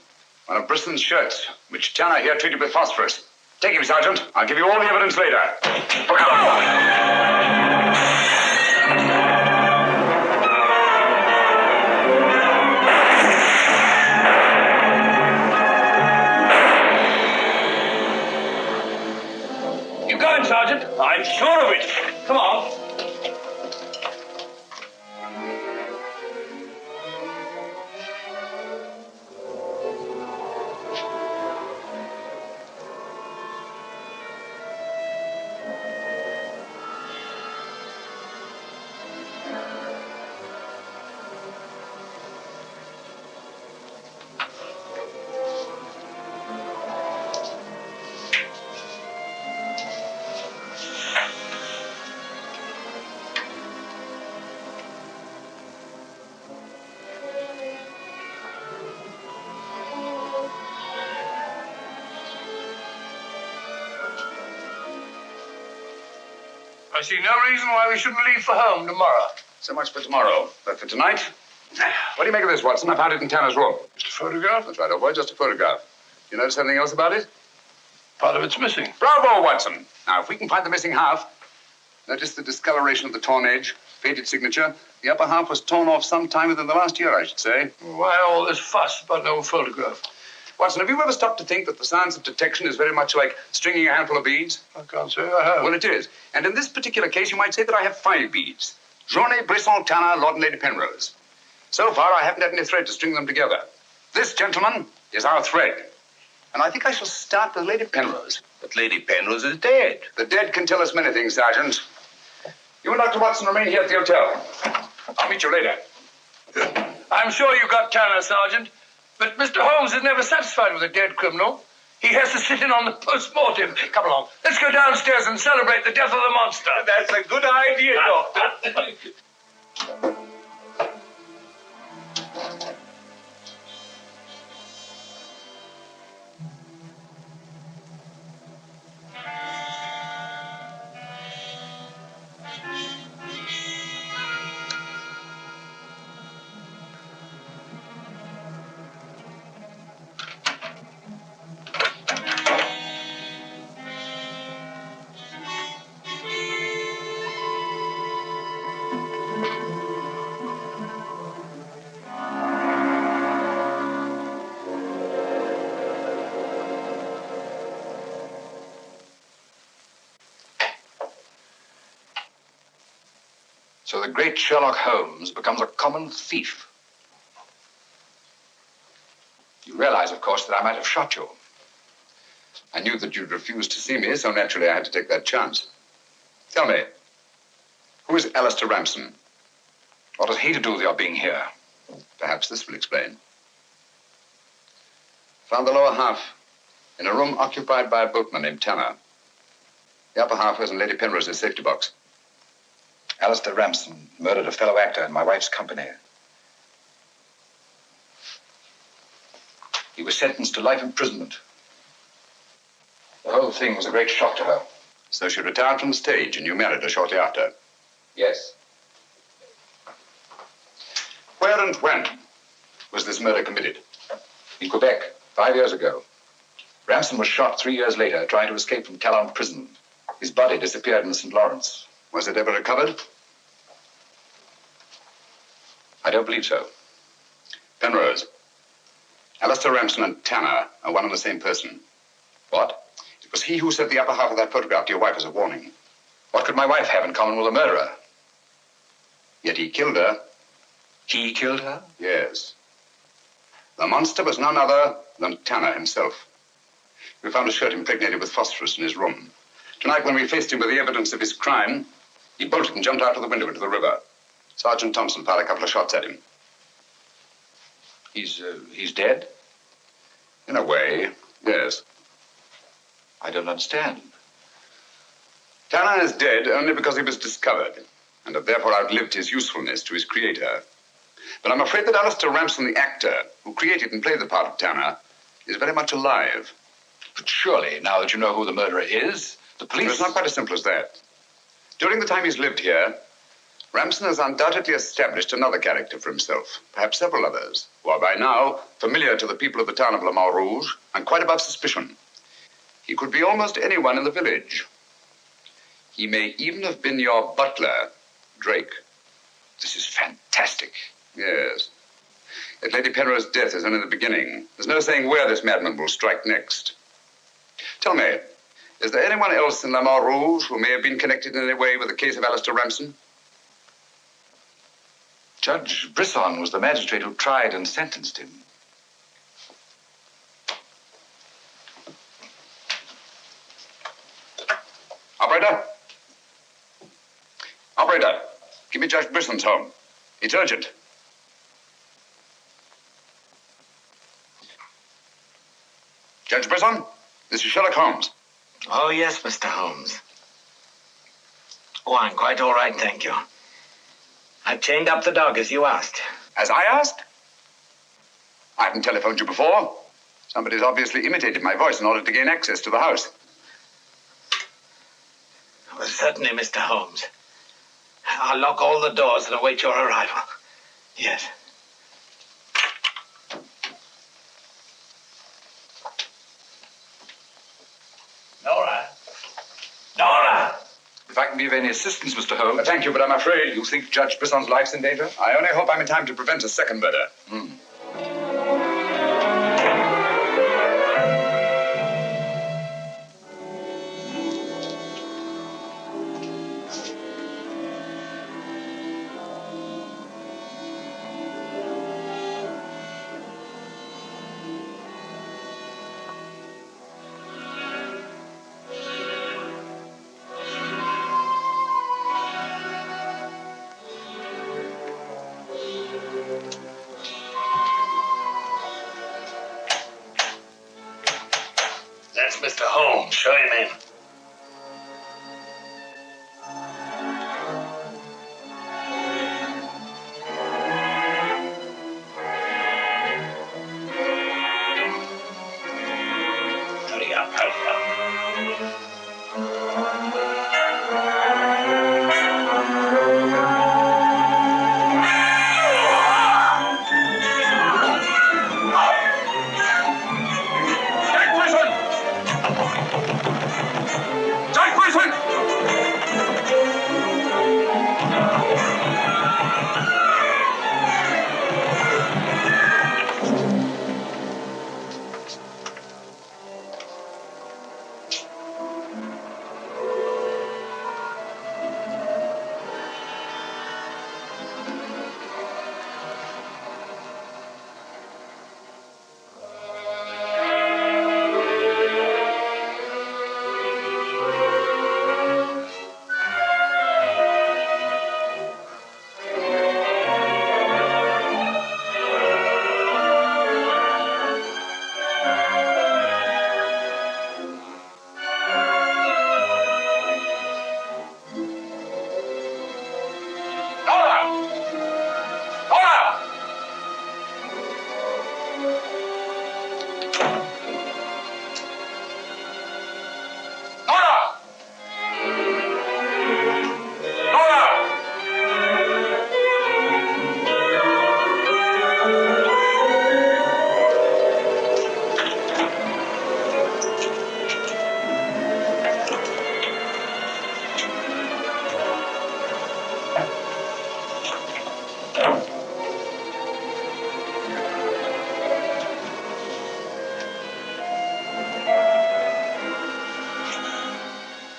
One of Bristol's shirts, which Tanner here treated with phosphorus. Take him, Sergeant. I'll give you all the evidence later. Look out! You going, Sergeant? I'm sure of it. Come on. I see no reason why we shouldn't leave for home tomorrow. So much for tomorrow. But for tonight, what do you make of this, Watson? I found it in Tanner's room. Just a photograph? That's right, old boy, just a photograph. You notice anything else about it? Part of it's missing. Bravo, Watson. Now, if we can find the missing half, notice the discoloration of the torn edge, faded signature. The upper half was torn off sometime within the last year, I should say. Why all this fuss about an old photograph? Watson, have you ever stopped to think that the science of detection is very much like stringing a handful of beads? I can't say I have. Well, it is. And in this particular case, you might say that I have 5 beads. Journée, Brisson, Tanner, Lord and Lady Penrose. So far, I haven't had any thread to string them together. This, gentlemen, is our thread. And I think I shall start with Lady Penrose. But Lady Penrose is dead. The dead can tell us many things, Sergeant. You and Dr. Watson remain here at the hotel. I'll meet you later. I'm sure you got Tanner, Sergeant. But Mr. Holmes is never satisfied with a dead criminal. He has to sit in on the post-mortem. Come along. Let's go downstairs and celebrate the death of the monster. That's a good idea, Doctor. So the great Sherlock Holmes becomes a common thief. You realize, of course, that I might have shot you. I knew that you'd refuse to see me, so naturally I had to take that chance. Tell me, who is Alistair Ramsden? What has he to do with your being here? Perhaps this will explain. Found the lower half in a room occupied by a boatman named Tanner. The upper half was in Lady Penrose's safety box. Alistair Ramsden murdered a fellow actor in my wife's company. He was sentenced to life imprisonment. The whole thing was a great shock to her. So she retired from the stage and you married her shortly after? Yes. Where and when was this murder committed? In Quebec, 5 years ago. Ramsden was shot 3 years later trying to escape from Talon prison. His body disappeared in the St. Lawrence. Was it ever recovered? I don't believe so. Penrose, Alistair Ramsden and Tanner are one and the same person. What? It was he who sent the upper half of that photograph to your wife as a warning. What could my wife have in common with a murderer? Yet he killed her. He killed her? Yes. The monster was none other than Tanner himself. We found a shirt impregnated with phosphorus in his room. Tonight, when we faced him with the evidence of his crime, he bolted and jumped out of the window into the river. Sergeant Thompson fired a couple of shots at him. He's dead? In a way, yes. I don't understand. Tanner is dead only because he was discovered, and had therefore outlived his usefulness to his creator. But I'm afraid that Alistair Ramsden, the actor, who created and played the part of Tanner, is very much alive. But surely, now that you know who the murderer is, the police... It's not quite as simple as that. During the time he's lived here, Ramsden has undoubtedly established another character for himself, perhaps several others, who are by now familiar to the people of the town of Le Mans Rouge and quite above suspicion. He could be almost anyone in the village. He may even have been your butler, Drake. This is fantastic. Yes. Yet Lady Penrose's death is only the beginning. There's no saying where this madman will strike next. Tell me, is there anyone else in Le Mans Rouge who may have been connected in any way with the case of Alistair Ramsden? Judge Brisson was the magistrate who tried and sentenced him. Operator? Operator, give me Judge Brisson's home. It's urgent. Judge Brisson, this is Sherlock Holmes. Oh, yes, Mr. Holmes. Oh, I'm quite all right, thank you. I've chained up the dog, as you asked. As I asked? I haven't telephoned you before. Somebody's obviously imitated my voice in order to gain access to the house. Well, certainly, Mr. Holmes. I'll lock all the doors and await your arrival. Yes. Nora! Nora! If I can be of any assistance, Mr. Holmes... Thank you, but I'm afraid... You think Judge Brisson's life's in danger? I only hope I'm in time to prevent a second murder.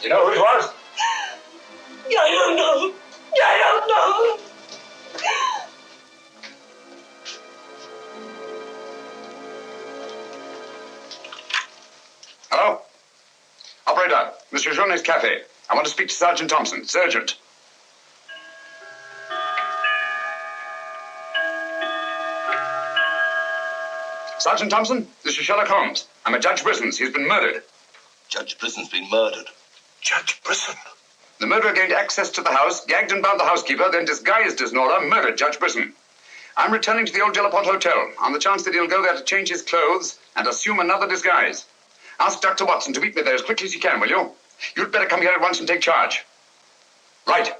You know who it was? I don't know. I don't know. Hello? Operator, Monsieur Journet's cafe. I want to speak to Sergeant Thompson. It's urgent. Sergeant Thompson, this is Sherlock Holmes. I'm at Judge Brisson's. He's been murdered. Judge Brisson's been murdered. Judge Brisson? The murderer gained access to the house, gagged and bound the housekeeper, then disguised as Nora, murdered Judge Brisson. I'm returning to the old Jelapont Hotel on the chance that he'll go there to change his clothes and assume another disguise. Ask Dr. Watson to meet me there as quickly as he can, will you? You'd better come here at once and take charge. Right.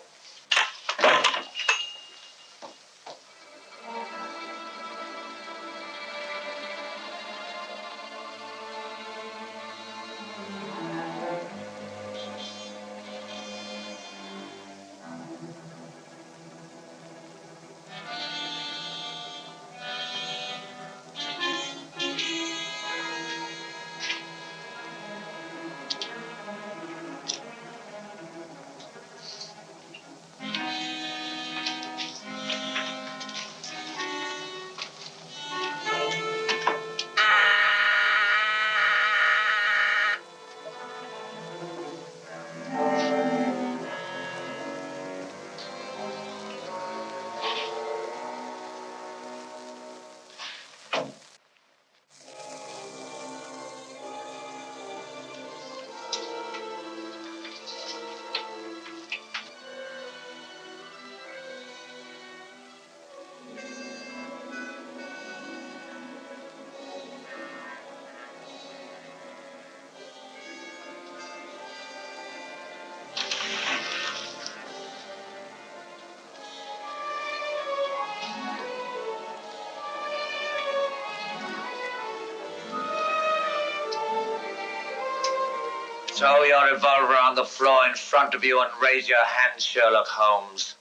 Throw your revolver on the floor in front of you and raise your hand, Sherlock Holmes.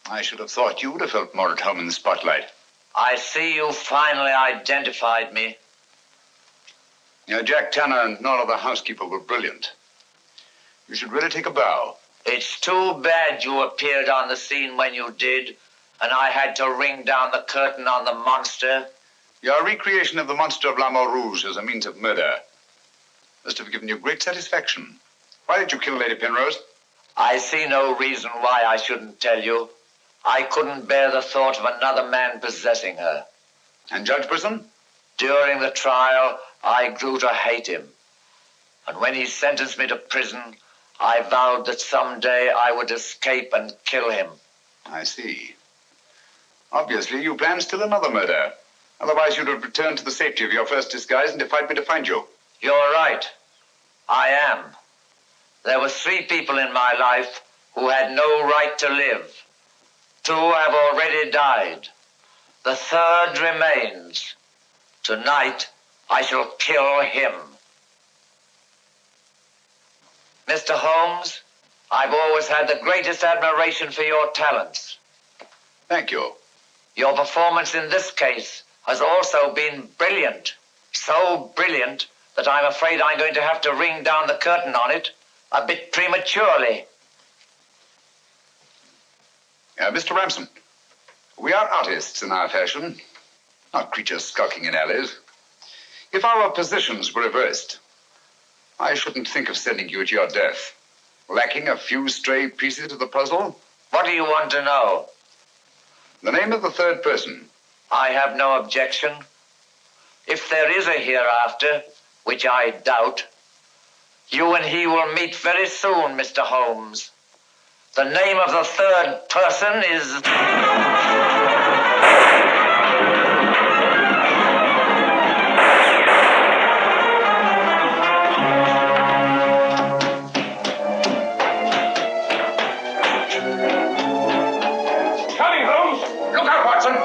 I should have thought you would have felt more at home in the spotlight. I see you finally identified me. Jack Tanner and Nora the housekeeper were brilliant. You should really take a bow. It's too bad you appeared on the scene when you did, and I had to ring down the curtain on the monster. Your recreation of the monster of La Rouge as a means of murder must have given you great satisfaction. Why did you kill Lady Penrose? I see no reason why I shouldn't tell you. I couldn't bear the thought of another man possessing her. And Judge Brisson? During the trial, I grew to hate him. And when he sentenced me to prison, I vowed that someday I would escape and kill him. I see. Obviously, you planned still another murder. Otherwise, you'd have returned to the safety of your first disguise and defied me to find you. You're right. I am. There were 3 people in my life who had no right to live. 2 have already died. The 3rd remains. Tonight, I shall kill him. Mr. Holmes, I've always had the greatest admiration for your talents. Thank you. Your performance in this case has also been brilliant. So brilliant that I'm afraid I'm going to have to ring down the curtain on it a bit prematurely. Mr. Ramson, we are artists in our fashion, not creatures skulking in alleys. If our positions were reversed, I shouldn't think of sending you to your death, lacking a few stray pieces of the puzzle. What do you want to know? The name of the 3rd person. I have no objection. If there is a hereafter, which I doubt, you and he will meet very soon, Mr. Holmes. The name of the 3rd person is... Coming, Holmes! Look out, Watson!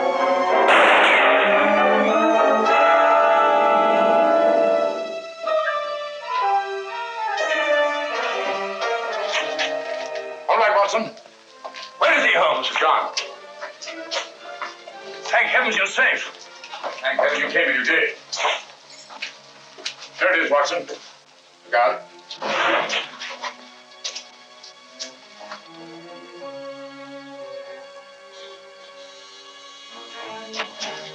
All right, Watson. Where is he, Holmes? He's gone. Thank heavens you're safe. Thank heaven you came and you did. this, Watson. Got it.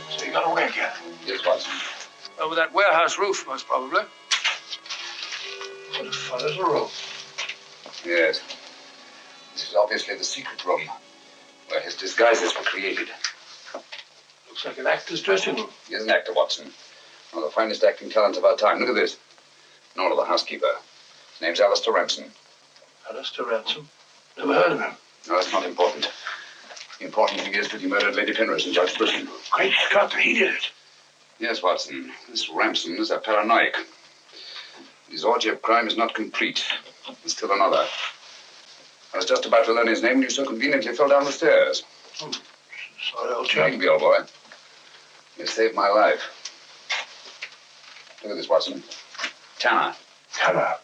So you got away again? Yes, Watson. Over that warehouse roof, most probably. What a fun little room. Yes. This is obviously the secret room where his disguises were created. Looks like an actor's dressing room. He is an actor, Watson. One of the finest acting talents of our time. Look at this. An order of the housekeeper. His name's Alistair Ransom. Alistair Ransom? Never heard of him. No, that's not important. The important thing is that he murdered Lady Penrose and Judge Brisson. Great Scott, he did it. Yes, Watson. This Ransom is a paranoiac. His orgy of crime is not complete. There's still another. I was just about to learn his name when you so conveniently fell down the stairs. Sorry, old chap. Needn't be, old boy. You saved my life. Look at this, Watson. Tanner. Tanner?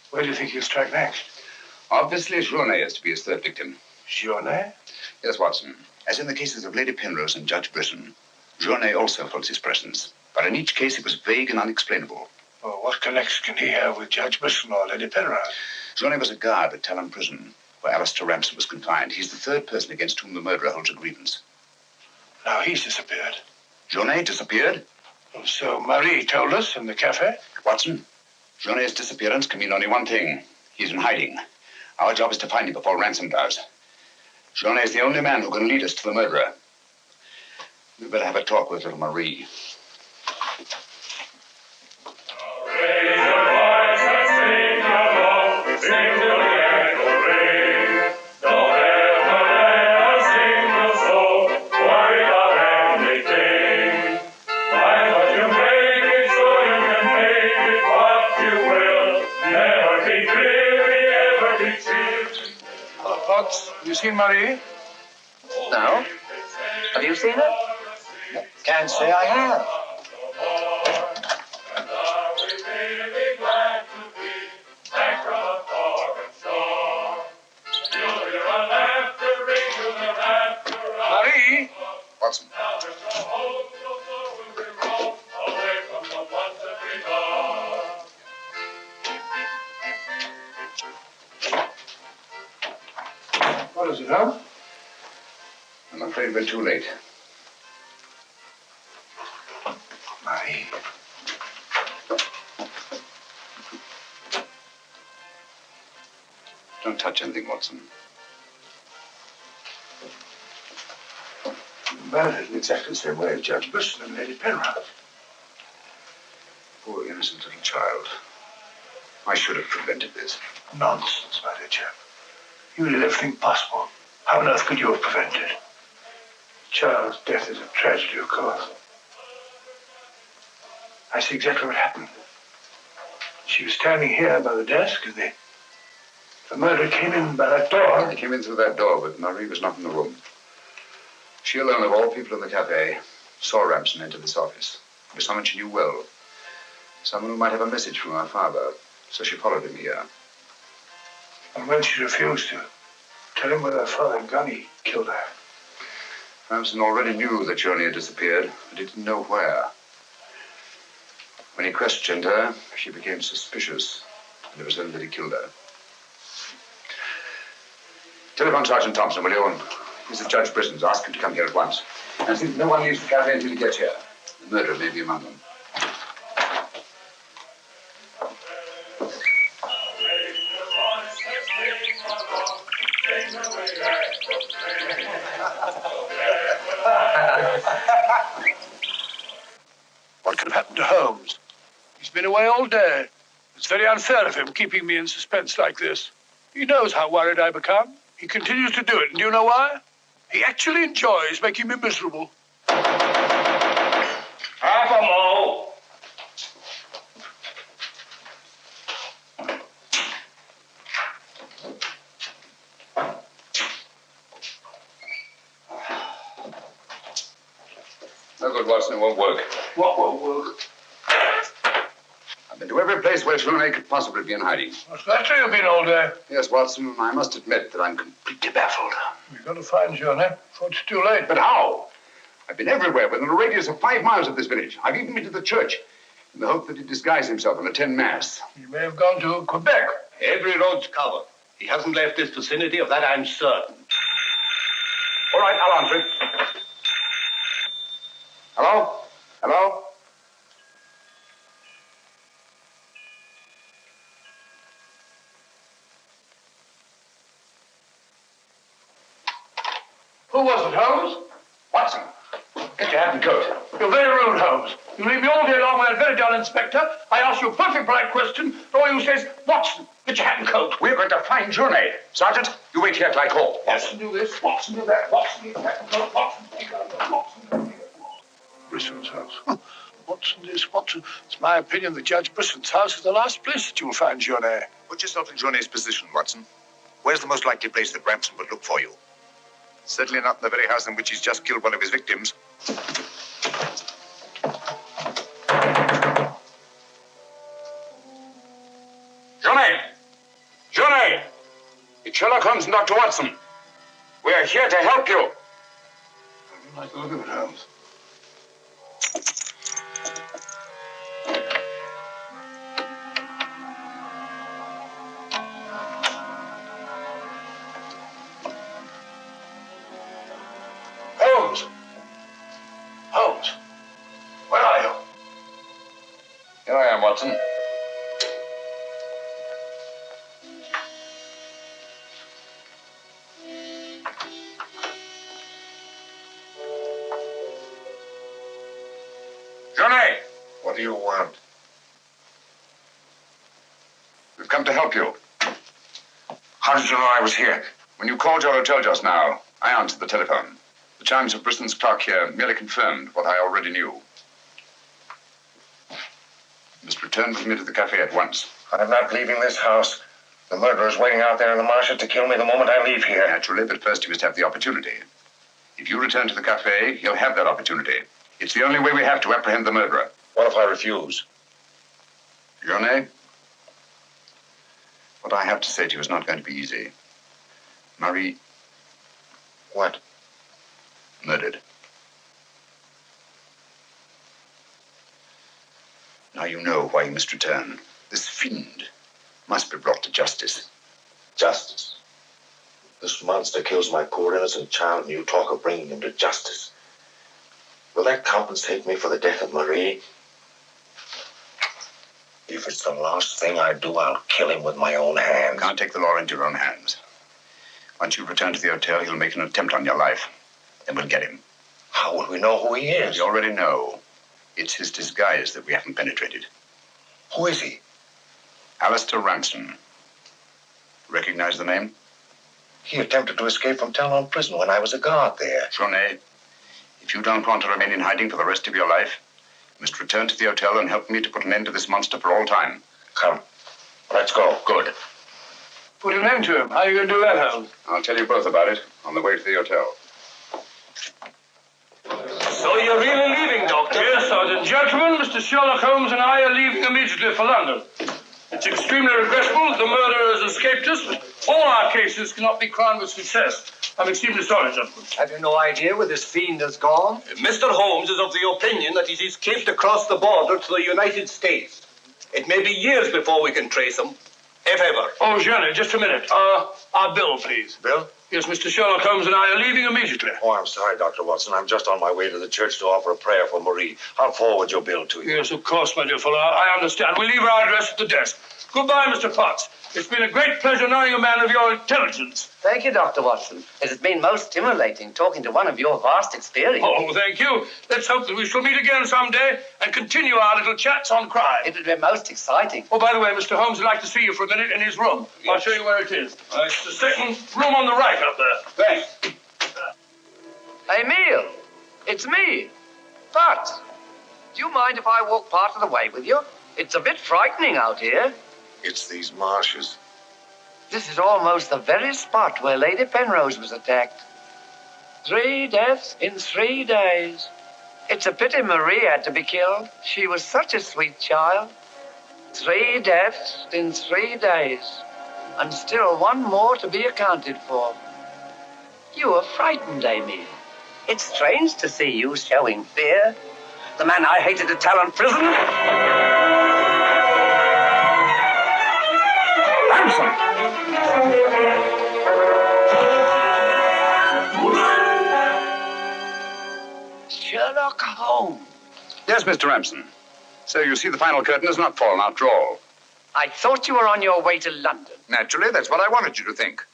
Where do you think he'll strike next? Obviously, Journey is to be his third victim. Journey? Yes, Watson. As in the cases of Lady Penrose and Judge Brisson, Journey also felt his presence. But in each case, it was vague and unexplainable. Oh, what connection can he have with Judge Brisson or Lady Penrose? Journey was a guard at Talon Prison, where Alistair Ransom was confined. He's the third person against whom the murderer holds a grievance. Now he's disappeared. Journey disappeared? And so Marie told us in the cafe? Watson, Journey's disappearance can mean only one thing. He's in hiding. Our job is to find him before Ransom does. Journey is the only man who can lead us to the murderer. We'd better have a talk with little Marie. Have you seen Marie? No. Have you seen her? Can't say I have. Marie? Watson. What is it, huh? I'm afraid we're too late. Marie. Don't touch anything, Watson. Murdered in exactly the same way as Judge Brisson and Lady Penrose. Poor innocent little child. I should have prevented this. Nonsense, my dear chap. You did everything possible. How on earth could you have prevented it? The child's death is a tragedy, of course. I see exactly what happened. She was standing here by the desk, and the murderer came in by that door. He came in through that door, but Marie was not in the room. She alone, of all people in the cafe, saw Ransom enter this office. It was someone she knew well. Someone who might have a message from her father. So she followed him here. And when she refused to tell him where her father had gone, he killed her. Ransom already knew that Journey had disappeared, but he didn't know where. When he questioned her, she became suspicious, and it was then that he killed her. Telephone Sergeant Thompson, will you? And this is Judge Brisson's. Ask him to come here at once. And see that no one leaves the cafe until he gets here. The murderer may be among them. What could have happened to Holmes? He's been away all day. It's very unfair of him keeping me in suspense like this. He knows how worried I become. He continues to do it, and do you know why? He actually enjoys making me miserable. Half a mo. No good, Watson. It won't work. What won't work? I've been to every place where Journey could possibly be in hiding. What's that you've been all day? Yes, Watson, I must admit that I'm completely baffled. We've got to find Journey before it's too late. But how? I've been everywhere within a radius of 5 miles of this village. I've even been to the church. in the hope that he'd disguise himself and attend Mass. He may have gone to Quebec. Every road's covered. He hasn't left this vicinity, of that I'm certain. All right, I'll answer it. Hello? Hello? Who was it, Holmes? Watson, get your hat and coat. You're very rude, Holmes. You leave me all day long with that very dull inspector. I ask you a perfect polite question, and all you say is, Watson, get your hat and coat. We're going to find Journey. Sergeant, you wait here till I call. Watson, do this. Watson, do that. Watson, get your hat and coat. Watson, take it out. Watson, Brisson's house. Watson, this, Watson. It's my opinion that Judge Brisson's house is the last place that you'll find Journey. Put yourself in Journey's position, Watson. Where's the most likely place that Ramson would look for you? Certainly not in the very house in which he's just killed one of his victims. Journey! Journey! It's Sherlock Holmes and Dr. Watson. We are here to help you. I don't like the look of it, Holmes. Holmes! Holmes! Where are you? Here I am, Watson. Johnny! What do you want? We've come to help you. How did you know I was here? When you called your hotel just now, I answered the telephone. The chimes of Brisson's clock here merely confirmed what I already knew. You must return with me to the cafe at once. I'm not leaving this house. The murderer's waiting out there in the marshes to kill me the moment I leave here. Naturally, but first you must have the opportunity. If you return to the cafe, he'll have that opportunity. It's the only way we have to apprehend the murderer. What if I refuse? Journey, what I have to say to you is not going to be easy. Marie... What? Murdered. Now you know why you must return. This fiend must be brought to justice. Justice? This monster kills my poor innocent child, and you talk of bringing him to justice. Will that compensate me for the death of Marie? If it's the last thing I do, I'll kill him with my own hands. You can't take the law into your own hands. Once you return to the hotel, he'll make an attempt on your life. Then we'll get him. How will we know who he is? We already know. It's his disguise that we haven't penetrated. Who is he? Alistair Ramson. Recognize the name? He attempted to escape from Talon Prison when I was a guard there. Journey, if you don't want to remain in hiding for the rest of your life, you must return to the hotel and help me to put an end to this monster for all time. Come. Let's go. Good. Put an end to him. How are you going to do that, Holmes? I'll tell you both about it on the way to the hotel. So you're really leaving, Doctor? Yes, Sergeant. Gentlemen, Mr. Sherlock Holmes and I are leaving immediately for London. It's extremely regrettable that the murderer has escaped us, but all our cases cannot be crowned with success. I'm extremely sorry, gentlemen. Have you no idea where this fiend has gone? Mr. Holmes is of the opinion that he's escaped across the border to the United States. It may be years before we can trace him, if ever. Oh, Jenny, just a minute. Our bill, please. Bill? Yes, Mr. Sherlock Holmes and I are leaving immediately. Oh, I'm sorry, Dr. Watson. I'm just on my way to the church to offer a prayer for Marie. I'll forward your bill to you. Yes, of course, my dear fellow. I understand. We leave our address at the desk. Goodbye, Mr. Potts. It's been a great pleasure knowing a man of your intelligence. Thank you, Dr. Watson. It has been most stimulating talking to one of your vast experience. Oh, thank you. Let's hope that we shall meet again someday and continue our little chats on crime. It would be most exciting. Oh, by the way, Mr. Holmes would like to see you for a minute in his room. Yes. I'll show you where it is. It's the second room on the right up there. Thanks. Emile, it's me. Potts, do you mind if I walk part of the way with you? It's a bit frightening out here. It's these marshes. This is almost the very spot where Lady Penrose was attacked. 3 deaths in 3 days. It's a pity Marie had to be killed. She was such a sweet child. 3 deaths in 3 days. And still one more to be accounted for. You were frightened, Amy. It's strange to see you showing fear. The man I hated at Talon Prison. Sherlock Holmes. Yes, Mr. Ramson. So you see the final curtain has not fallen after all. I thought you were on your way to London. Naturally, that's what I wanted you to think.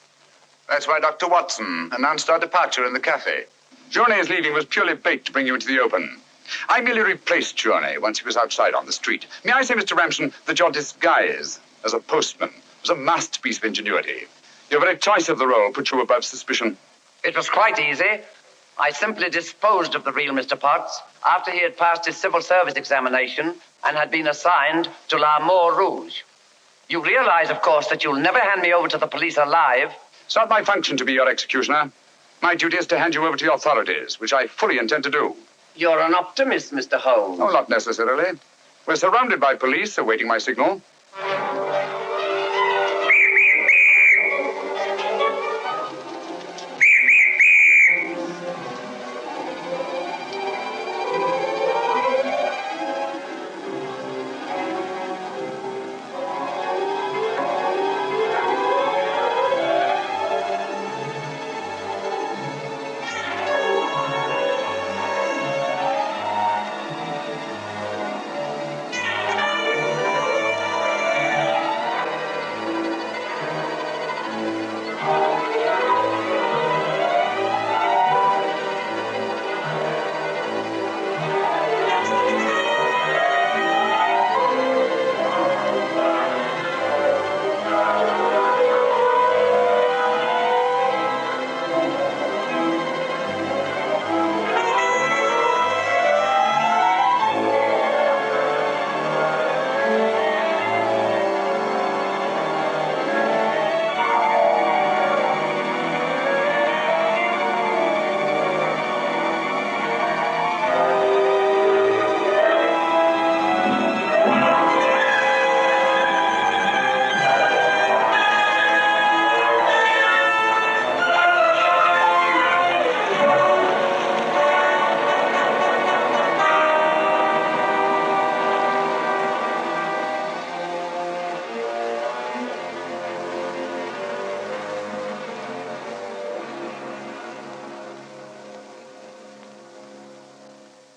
That's why Dr. Watson announced our departure in the cafe. Journey's leaving was purely bait to bring you into the open. I merely replaced Journey once he was outside on the street. May I say, Mr. Ramson, that your disguise as a postman was a masterpiece of ingenuity. Your very choice of the role put you above suspicion. It was quite easy. I simply disposed of the real Mr. Potts after he had passed his civil service examination and had been assigned to La Moor Rouge. You realize, of course, that you'll never hand me over to the police alive. It's not my function to be your executioner. My duty is to hand you over to the authorities, which I fully intend to do. You're an optimist, Mr. Holmes. Oh, not necessarily. We're surrounded by police awaiting my signal.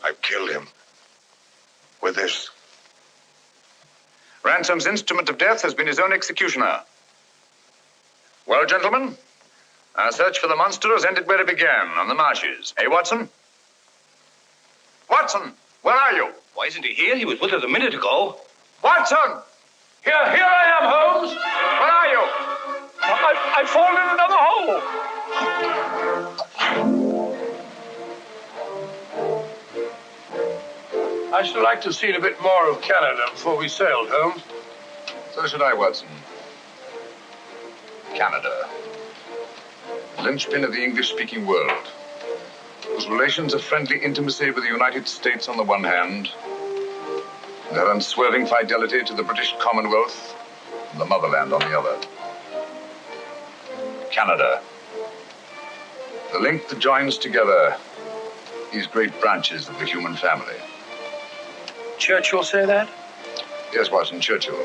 I've killed him. With this. Ransom's instrument of death has been his own executioner. Well, gentlemen, our search for the monster has ended where it began, on the marshes. Eh, Watson? Watson, where are you? Why isn't he here? He was with us a minute ago. Watson! Here I am, Holmes. Where are you? I've fallen in another hole. I should like to have seen a bit more of Canada before we sailed, Holmes. So should I, Watson. Canada. Linchpin of the English-speaking world. Whose relations of friendly intimacy with the United States on the one hand, and their unswerving fidelity to the British Commonwealth and the motherland on the other. Canada. The link that joins together these great branches of the human family. Churchill say that? Yes, Watson, Churchill.